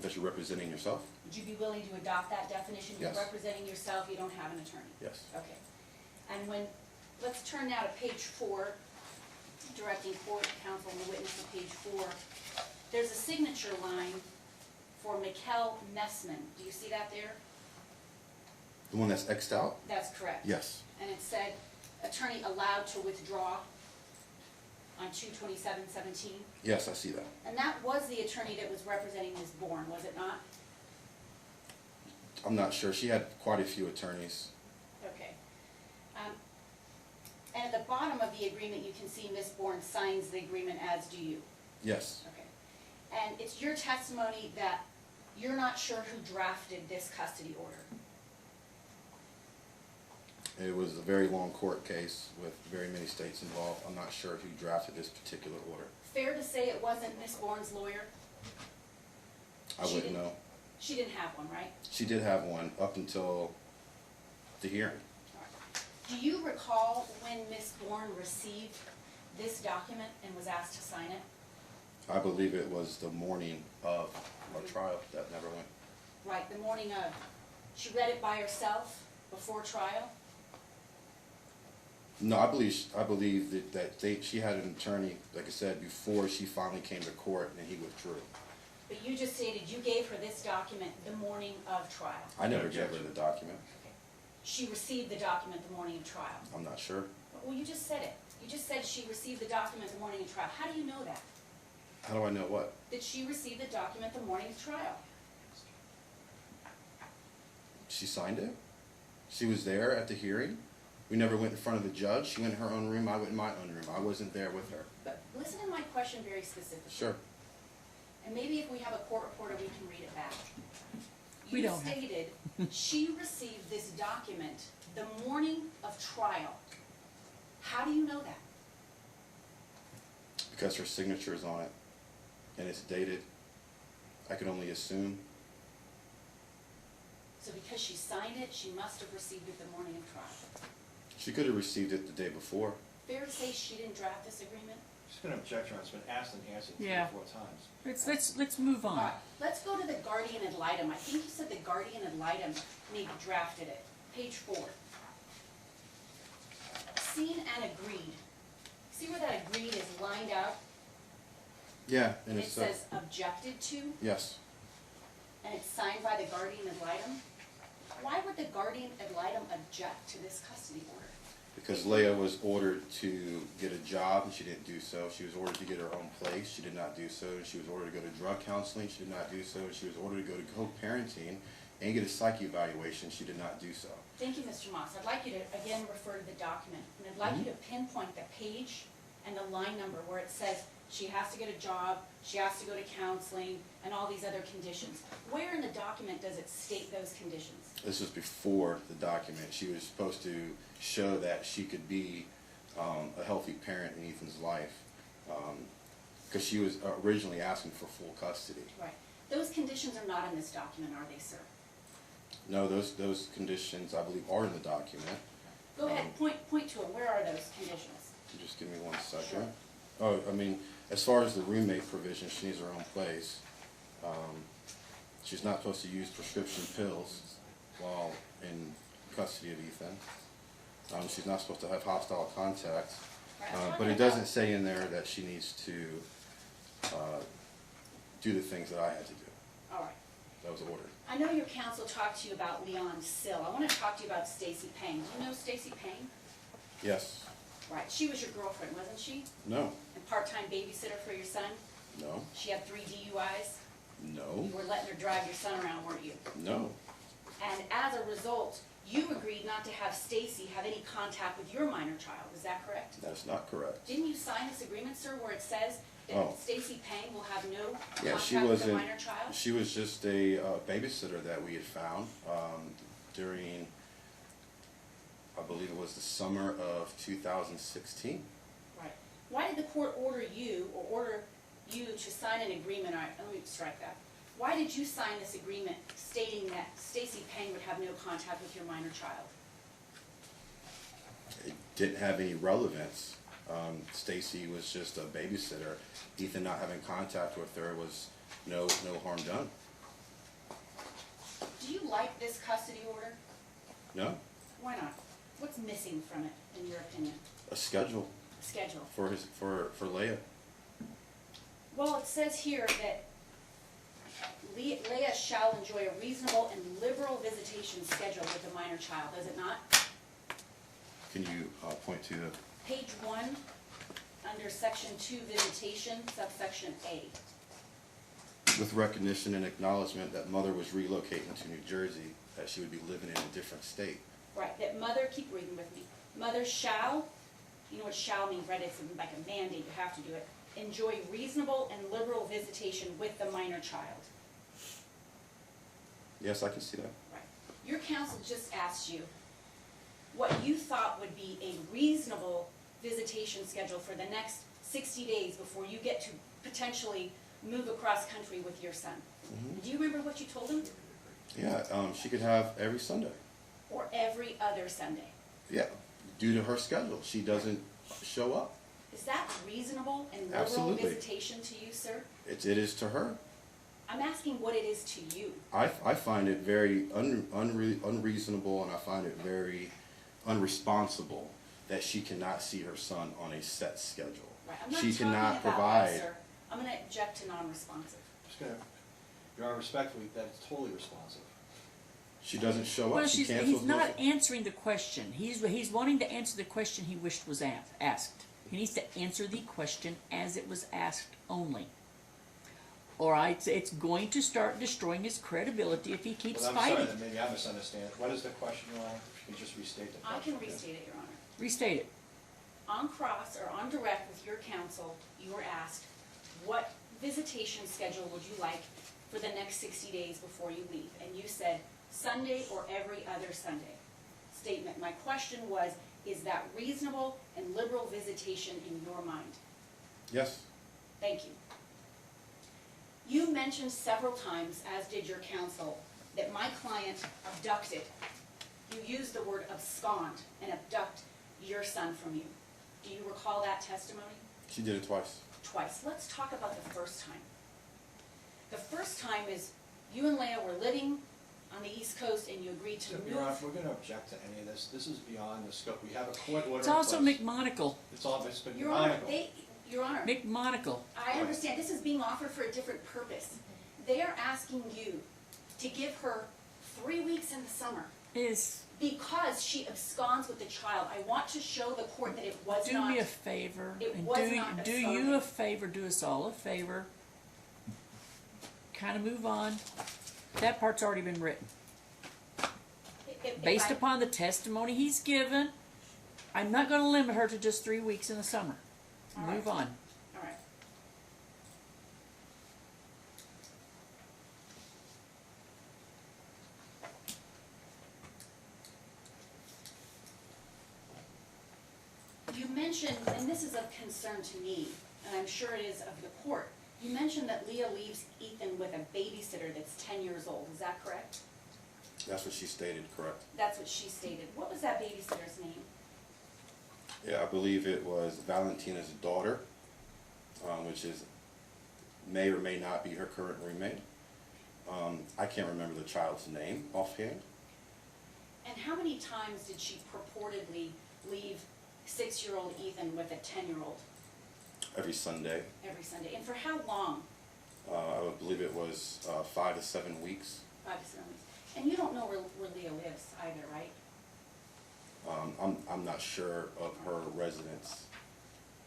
S5: That you're representing yourself?
S6: Would you be willing to adopt that definition?
S5: Yes.
S6: You're representing yourself, you don't have an attorney?
S5: Yes.
S6: Okay. And let's turn now to page 4, directing court counsel and the witness to page 4. There's a signature line for Mikkel Messman. Do you see that there?
S5: The one that's X'd out?
S6: That's correct.
S5: Yes.
S6: And it said, attorney allowed to withdraw on 2/27/17.
S5: Yes, I see that.
S6: And that was the attorney that was representing Ms. Bourne, was it not?
S5: I'm not sure. She had quite a few attorneys.
S6: Okay. And at the bottom of the agreement, you can see Ms. Bourne signs the agreement, as do you.
S5: Yes.
S6: Okay. And it's your testimony that you're not sure who drafted this custody order.
S5: It was a very long court case with very many states involved. I'm not sure who drafted this particular order.
S6: Fair to say it wasn't Ms. Bourne's lawyer?
S5: I wouldn't know.
S6: She didn't have one, right?
S5: She did have one up until the hearing.
S6: All right. Do you recall when Ms. Bourne received this document and was asked to sign it?
S5: I believe it was the morning of our trial that never went.
S6: Right, the morning of. She read it by herself before trial?
S5: No, I believe that she had an attorney, like I said, before she finally came to court and he withdrew.
S6: But you just stated you gave her this document the morning of trial.
S5: I never gave her the document.
S6: Okay. She received the document the morning of trial.
S5: I'm not sure.
S6: Well, you just said it. You just said she received the document the morning of trial. How do you know that?
S5: How do I know what?
S6: That she received the document the morning of trial?
S5: She signed it? She was there at the hearing? We never went in front of the judge. She went in her own room, I went in my own room. I wasn't there with her.
S6: But listen to my question very specifically.
S5: Sure.
S6: And maybe if we have a court reporter, we can read it back.
S1: We
S6: You
S1: don't have-
S6: stated she received this document the morning of trial. How do you know that?
S5: Because her signature is on it and it's dated. I can only assume.
S6: So because she signed it, she must have received it the morning of trial.
S5: She could have received it the day before.
S6: Fair to say she didn't draft this agreement?
S2: Just gonna object, Your Honor, it's been asked and answered 3
S1: Yeah.
S2: or 4 times.
S1: Let's move on.
S6: Alright, let's go to the guardian ad litem. I think you said the guardian ad litem maybe drafted it. Page 4. Seen and agreed. See where that agreed is lined out?
S5: Yeah,
S6: And it says objected to,
S5: yes.
S6: and it's signed by the guardian ad litem? Why would the guardian ad litem object to this custody order?
S5: Because Leah was ordered to get a job and she didn't do so. She was ordered to get her own place. She did not do so. She was ordered to go to drug counseling. She did not do so. She was ordered to go to co-parenting and get a psych evaluation. She did not do so.
S6: Thank you, Mr. Moss. I'd like you to, again, refer to the document, and I'd like you to pinpoint the page and the line number where it says she has to get a job, she has to go to counseling, and all these other conditions. Where in the document does it state those conditions?
S5: This was before the document. She was supposed to show that she could be a healthy parent in Ethan's life, because she was originally asking for full custody.
S6: Right. Those conditions are not in this document, are they, sir?
S5: No, those conditions, I believe, are in the document.
S6: Go ahead, point to them. Where are those conditions?
S5: Just give me 1 second.
S6: Sure.
S5: Oh, I mean, as far as the roommate provision, she needs her own place. She's not supposed to use prescription pills while in custody of Ethan. She's not supposed to have hostile contact.
S6: Right, I'm
S5: But
S6: talking
S5: it
S6: about-
S5: doesn't say in there that she needs to do the things that I had to do.
S6: All right.
S5: That was ordered.
S6: I know your counsel talked to you about Leon Sill. I want to talk to you about Stacy Payne. Do you know Stacy Payne?
S5: Yes.
S6: Right. She was your girlfriend, wasn't she?
S5: No.
S6: And part-time babysitter for your son?
S5: No.
S6: She had 3 DUIs?
S5: No.
S6: You were letting her drive your son around, weren't you?
S5: No.
S6: And as a result, you agreed not to have Stacy have any contact with your minor child. Is that correct?
S5: That's not correct.
S6: Didn't you sign this agreement, sir, where it says that
S5: Oh.
S6: Stacy Payne will have no
S5: Yeah, she
S6: contact with the
S5: wasn't.
S6: minor child?
S5: She was just a babysitter that we had found during, I believe it was the summer of 2016.
S6: Right. Why did the court order you to sign an agreement? All right, let me strike that. Why did you sign this agreement stating that Stacy Payne would have no contact with your minor child?
S5: It didn't have any relevance. Stacy was just a babysitter. Ethan not having contact with her was no harm done.
S6: Do you like this custody order?
S5: No.
S6: Why not? What's missing from it, in your opinion?
S5: A schedule
S6: Schedule.
S5: for Leah.
S6: Well, it says here that Leah shall enjoy a reasonable and liberal visitation schedule with the minor child, does it not?
S5: Can you point to the?
S6: Page 1, under section 2, visitation, subsection A.
S5: With recognition and acknowledgement that mother was relocating to New Jersey, that she would be living in a different state.
S6: Right, that mother, keep reading with me. Mother shall, you know what shall means, right? It's like a mandate, you have to do it. Enjoy reasonable and liberal visitation with the minor child.
S5: Yes, I can see that.
S6: Right. Your counsel just asked you what you thought would be a reasonable visitation schedule for the next 60 days before you get to potentially move across country with your son.
S5: Mhm.
S6: Do you remember what you told him?
S5: Yeah, she could have every Sunday.
S6: Or every other Sunday?
S5: Yeah, due to her schedule, she doesn't show up.
S6: Is that reasonable and liberal
S5: Absolutely.
S6: visitation to you, sir?
S5: It is to her.
S6: I'm asking what it is to you.
S5: I find it very unreasonable, and I find it very unresponsible that she cannot see her son on a set schedule.
S6: Right, I'm not
S5: She
S6: talking
S5: cannot
S6: about
S5: provide.
S6: that, sir. I'm gonna object to non-responsive.
S2: Just gonna, Your Honor, respectfully, that's totally responsive.
S5: She doesn't show
S1: Well,
S5: up. She
S1: he's
S5: cancels.
S1: not answering the question. He's wanting to answer the question he wished was asked. He needs to answer the question as it was asked only. All right, so it's going to start destroying his credibility if he keeps
S2: Well, I'm
S1: fighting.
S2: sorry, that maybe I misunderstand. What is the question, Your Honor? If you could just restate the
S6: I
S2: question.
S6: can restate it, Your Honor.
S1: Restate it.
S6: On cross or on direct with your counsel, you were asked, what visitation schedule would you like for the next 60 days before you leave? And you said, Sunday or every other Sunday. Statement. My question was, is that reasonable and liberal visitation in your mind?
S5: Yes.
S6: Thank you. You mentioned several times, as did your counsel, that my client abducted. You used the word abscond and abduct your son from you. Do you recall that testimony?
S5: She did it twice.
S6: Twice. Let's talk about the first time. The first time is you and Leah were living on the East Coast and you agreed to
S2: Your Honor,
S6: move.
S2: if we're gonna object to any of this, this is beyond the scope. We have a court order.
S1: It's
S2: in
S1: also
S2: place.
S1: McMonagle.
S2: It's been
S6: Your Honor,
S2: deniable.
S6: Your Honor,
S1: McMonagle.
S6: I understand this is being offered for a different purpose. They are asking you to give her 3 weeks in the summer
S1: Is,
S6: because she absconds with the child. I want to show the court that it was
S1: do
S6: not.
S1: me a favor.
S6: It
S1: And
S6: was
S1: do
S6: not
S1: do you a favor, do us all a favor. Kind of move on. That part's already been written.
S6: If
S1: Based
S6: I-
S1: upon the testimony he's given, I'm not gonna limit her to just 3 weeks in the summer.
S6: All right.
S1: Move on.
S6: All right. You mentioned, and this is of concern to me, and I'm sure it is of the court, you mentioned that Leah leaves Ethan with a babysitter that's 10 years old. Is that correct?
S5: That's what she stated, correct?
S6: That's what she stated. What was that babysitter's name?
S5: Yeah, I believe it was Valentina's daughter, which is, may or may not be her current roommate. I can't remember the child's name offhand.
S6: And how many times did she purportedly leave 6-year-old Ethan with a 10-year-old
S5: Every Sunday.
S6: every Sunday? And for how long?
S5: I would believe it was 5 to 7 weeks.
S6: 5 to 7 weeks. And you don't know where Leah lives either, right?
S5: I'm not sure of her residence.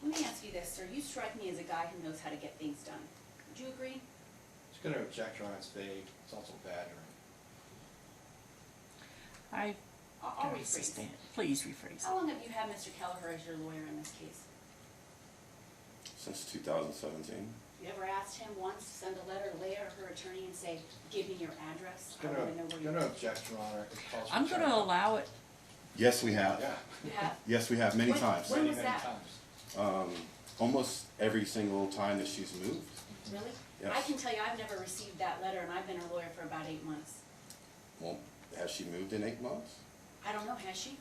S6: Let me ask you this, sir. You strike me as a guy who knows how to get things done. Would you agree?
S2: It's gonna object, Your Honor, it's vague, it's also badgering.
S6: I'll
S1: Gotta
S6: rephrase.
S1: sustain it. Please rephrase.
S6: How long have you had Mr. Kelleher as your lawyer in this case?
S5: Since 2017.
S6: You ever asked him once to send a letter to Leah or her attorney and say, give me your address?
S2: It's
S6: I want to know where you
S2: gonna
S6: live.
S2: object, Your Honor. It's false
S1: I'm gonna
S2: object.
S1: allow it.
S5: Yes, we have.
S2: Yeah.
S6: You have?
S5: Yes, we have many
S6: When-
S5: times.
S6: when-
S2: Many,
S6: was
S2: many
S6: that?
S2: times.
S5: Almost every single time that she's moved.
S6: Really?
S5: Yes.
S6: I can tell you, I've never received that letter, and I've been her lawyer for about 8 months.
S5: Well, has she moved in 8 months?
S6: I don't know, has she?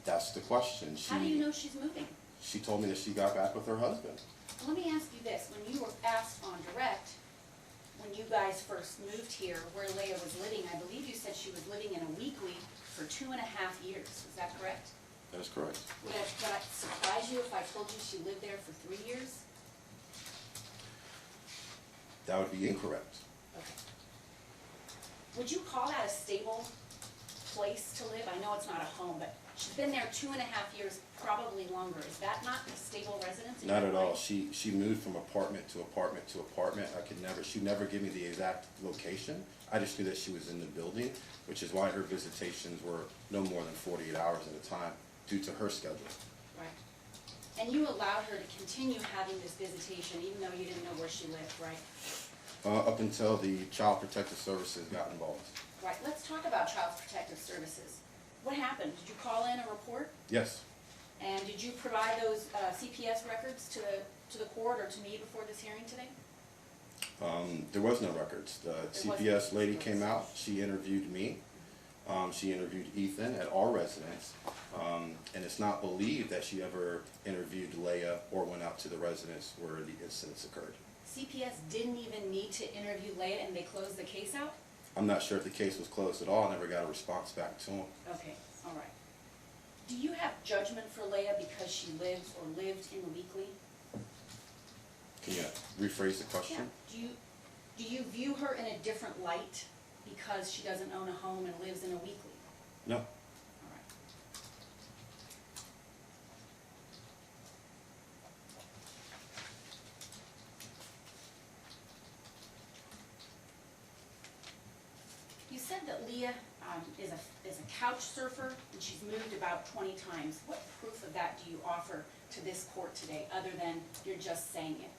S5: That's the question.
S6: How do you know she's moving?
S5: She told me that she got back with her husband.
S6: Let me ask you this, when you were asked on direct, when you guys first moved here, where Leah was living, I believe you said she was living in a weekly for 2.5 years, is that correct?
S5: That is correct.
S6: Would I surprise you if I told you she lived there for 3 years?
S5: That would be incorrect.
S6: Okay. Would you call that a stable place to live? I know it's not a home, but she's been there 2.5 years, probably longer. Is that not a stable residence? in
S5: Not
S6: your
S5: at all.
S6: life?
S5: She moved from apartment to apartment to apartment. She never gave me the exact location. I just knew that she was in the building, which is why her visitations were no more than 48 hours at a time due to her schedule.
S6: Right. And you allowed her to continue having this visitation even though you didn't know where she lived, right?
S5: Up until the Child Protective Services got involved.
S6: Right, let's talk about Child Protective Services. What happened? Did you call in a report?
S5: Yes,
S6: And did you provide those CPS records to the court or to me before this hearing today?
S5: there was no records. The
S6: wasn't
S5: CPS lady
S6: records.
S5: came out, she interviewed me. She interviewed Ethan at our residence. And it's not believed that she ever interviewed Leah or went out to the residence where the incidents occurred.
S6: CPS didn't even need to interview Leah and they closed the case out?
S5: I'm not sure if the case was closed at all. I never got a response back to them.
S6: Okay, all right. Do you have judgment for Leah because she lives or lived in the weekly?
S5: Can you rephrase the question?
S6: Do you view her in a different light because she doesn't own a home and lives in a weekly?
S5: No.
S6: All right. You said that Leah is a couch surfer and she's moved about 20 times. What proof of that do you offer to this court today, other than you're just saying it?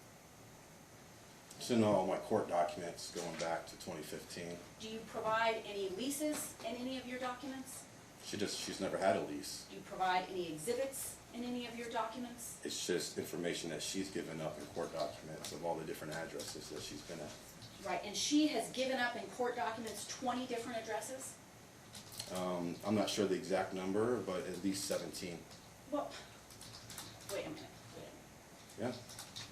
S5: It's in all my court documents going back to 2015.
S6: Do you provide any leases in any of your documents?
S5: She's never had a lease.
S6: Do you provide any exhibits in any of your documents?
S5: It's just information that she's given up in court documents of all the different addresses that she's been at.
S6: Right, and she has given up in court documents 20 different addresses?
S5: I'm not sure the exact number, but at least 17.
S6: Well, wait a minute.
S5: Yeah.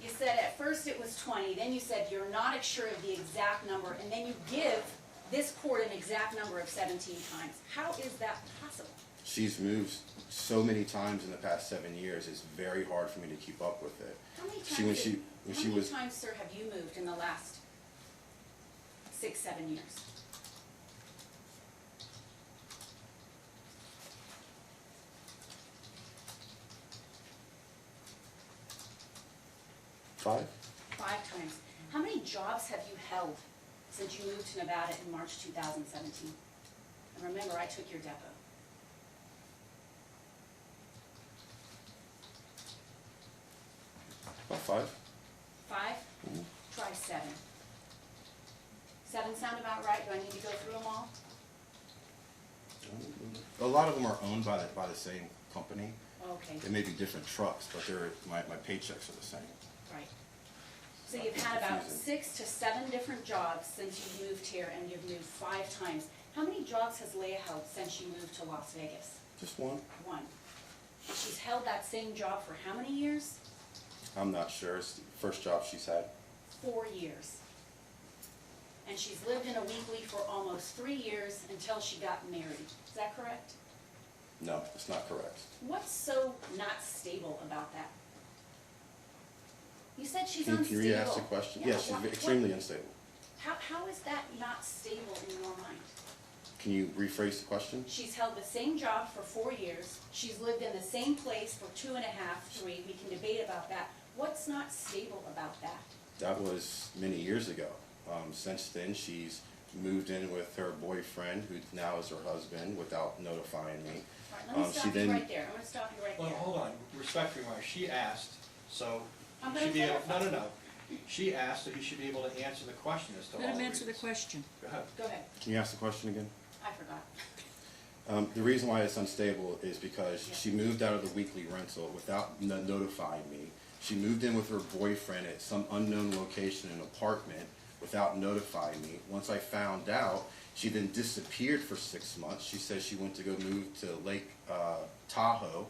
S6: You said at first it was 20, then you said you're not sure of the exact number, and then you give this court an exact number of 17 times. How is that possible?
S5: She's moved so many times in the past 7 years, it's very hard for me to keep up with it.
S6: How many times,
S5: When she was,
S6: sir, have you moved in the last 6, 7 years?
S5: five,
S6: 5 times. How many jobs have you held since you moved to Nevada in March 2017? And remember, I took your depot.
S5: about 5.
S6: 5?
S5: Mhm.
S6: Try 7. 7 sound about right? Do I need to go through them all?
S5: A lot of them are owned by the same company.
S6: Okay,
S5: They may be different trucks, but my paychecks are the same.
S6: right. So you've had about
S5: Confusing.
S6: 6 to 7 different jobs since you moved here, and you've moved 5 times. How many jobs has Leah held since you moved to Las Vegas?
S5: Just one?
S6: 1. She's held that same job for how many years?
S5: I'm not sure. It's the first job she's had.
S6: 4 years. And she's lived in a weekly for almost 3 years until she got married. Is that correct?
S5: No, it's not correct.
S6: What's so not stable about that? You said she's
S5: Can
S6: unstable.
S5: you re-ask the question?
S6: Yeah,
S5: Yes, she's
S6: what-
S5: extremely unstable.
S6: How is that not stable in your mind?
S5: Can you rephrase the question?
S6: She's held the same job for 4 years. She's lived in the same place for 2.5, 3. We can debate about that. What's not stable about that?
S5: That was many years ago. Since then, she's moved in with her boyfriend, who now is her husband, without notifying me.
S6: All right, let me
S5: she
S6: stop you
S5: then-
S6: right there. I'm gonna stop you right
S2: Well,
S6: there.
S2: hold on, respectfully, Mark, she asked, so.
S6: I'm
S2: he
S6: gonna
S2: should be able-
S6: clarify.
S2: No. She asked if he should be able to answer the question as to all
S1: Let
S2: the
S1: him answer the
S2: reasons.
S1: question.
S2: Go ahead.
S6: Go ahead.
S5: Can you ask the question again?
S6: I forgot.
S5: The reason why it's unstable is because she moved out of the weekly rental without notifying me. She moved in with her boyfriend at some unknown location, an apartment, without notifying me. Once I found out, she then disappeared for 6 months. She said she went to go move to Lake Tahoe.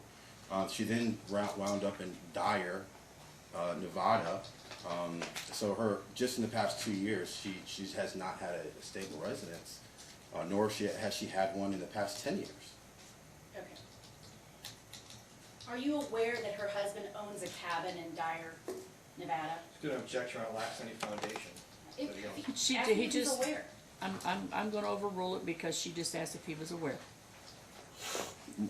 S5: She then wound up in Dyer, Nevada. So just in the past 2 years, she has not had a stable residence, nor has she had one in the past 10 years.
S6: Okay. Are you aware that her husband owns a cabin in Dyer, Nevada?
S2: It's gonna objection or lacks any foundation.
S6: If,
S2: There you go.
S1: She-
S6: ask
S1: he
S6: if he's
S1: just-
S6: aware.
S1: I'm gonna overrule it because she just asked if he was aware.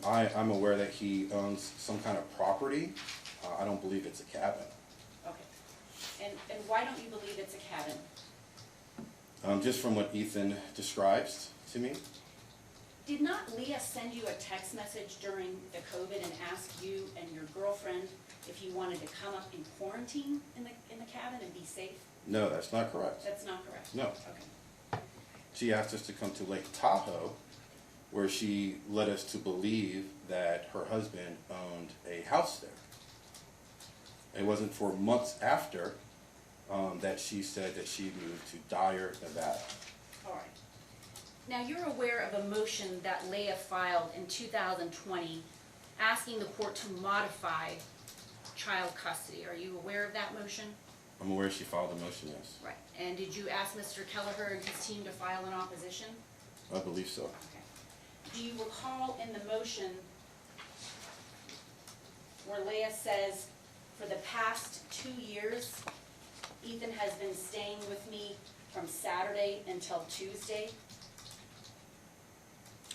S5: I'm aware that he owns some kind of property. I don't believe it's a cabin.
S6: Okay. And why don't you believe it's a cabin?
S5: Just from what Ethan describes to me.
S6: Did not Leah send you a text message during the COVID and ask you and your girlfriend if you wanted to come up in quarantine in the cabin and be safe?
S5: No, that's not correct.
S6: That's not correct?
S5: No.
S6: Okay.
S5: She asked us to come to Lake Tahoe, where she led us to believe that her husband owned a house there. It wasn't for months after that she said that she moved to Dyer, Nevada.
S6: All right. Now, you're aware of a motion that Leah filed in 2020 asking the court to modify child custody. Are you aware of that motion?
S5: I'm aware she filed a motion, yes.
S6: Right. And did you ask Mr. Kelleher and his team to file an opposition?
S5: I believe so.
S6: Okay. Do you recall in the motion where Leah says, for the past 2 years, Ethan has been staying with me from Saturday until Tuesday?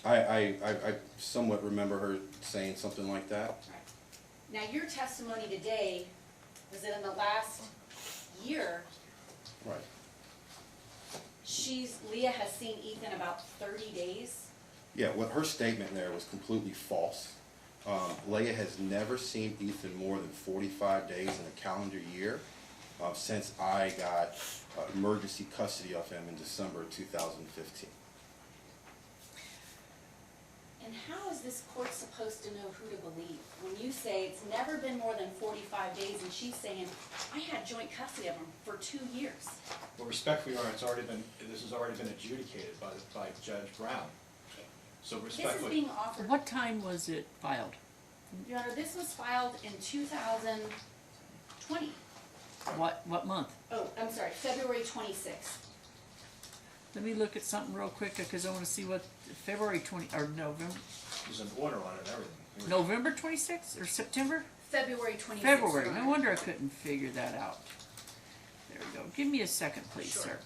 S5: I somewhat remember her saying something like that.
S6: Right. Now, your testimony today was that in the last year,
S5: Right.
S6: Leah has seen Ethan about 30 days.
S5: Yeah, what her statement there was completely false. Leah has never seen Ethan more than 45 days in a calendar year since I got emergency custody of him in December 2015.
S6: And how is this court supposed to know who to believe? When you say it's never been more than 45 days and she's saying, I had joint custody of him for 2 years.
S2: Well, respectfully, Your Honor, this has already been adjudicated by Judge Brown. So
S6: This is
S2: respectfully,
S6: being offered.
S1: What time was it filed?
S6: Your Honor, this was filed in 2020. 20.
S1: What month?
S6: Oh, I'm sorry, February 26th.
S1: Let me look at something real quick, because I wanna see what, February 20, or November,
S2: There's an order on it and everything.
S1: November 26th, or September?
S6: February 26th.
S1: February,
S6: Your
S1: no
S6: Honor.
S1: wonder I couldn't figure that out. There we go, give me a second, please,
S6: Sure.
S1: sir.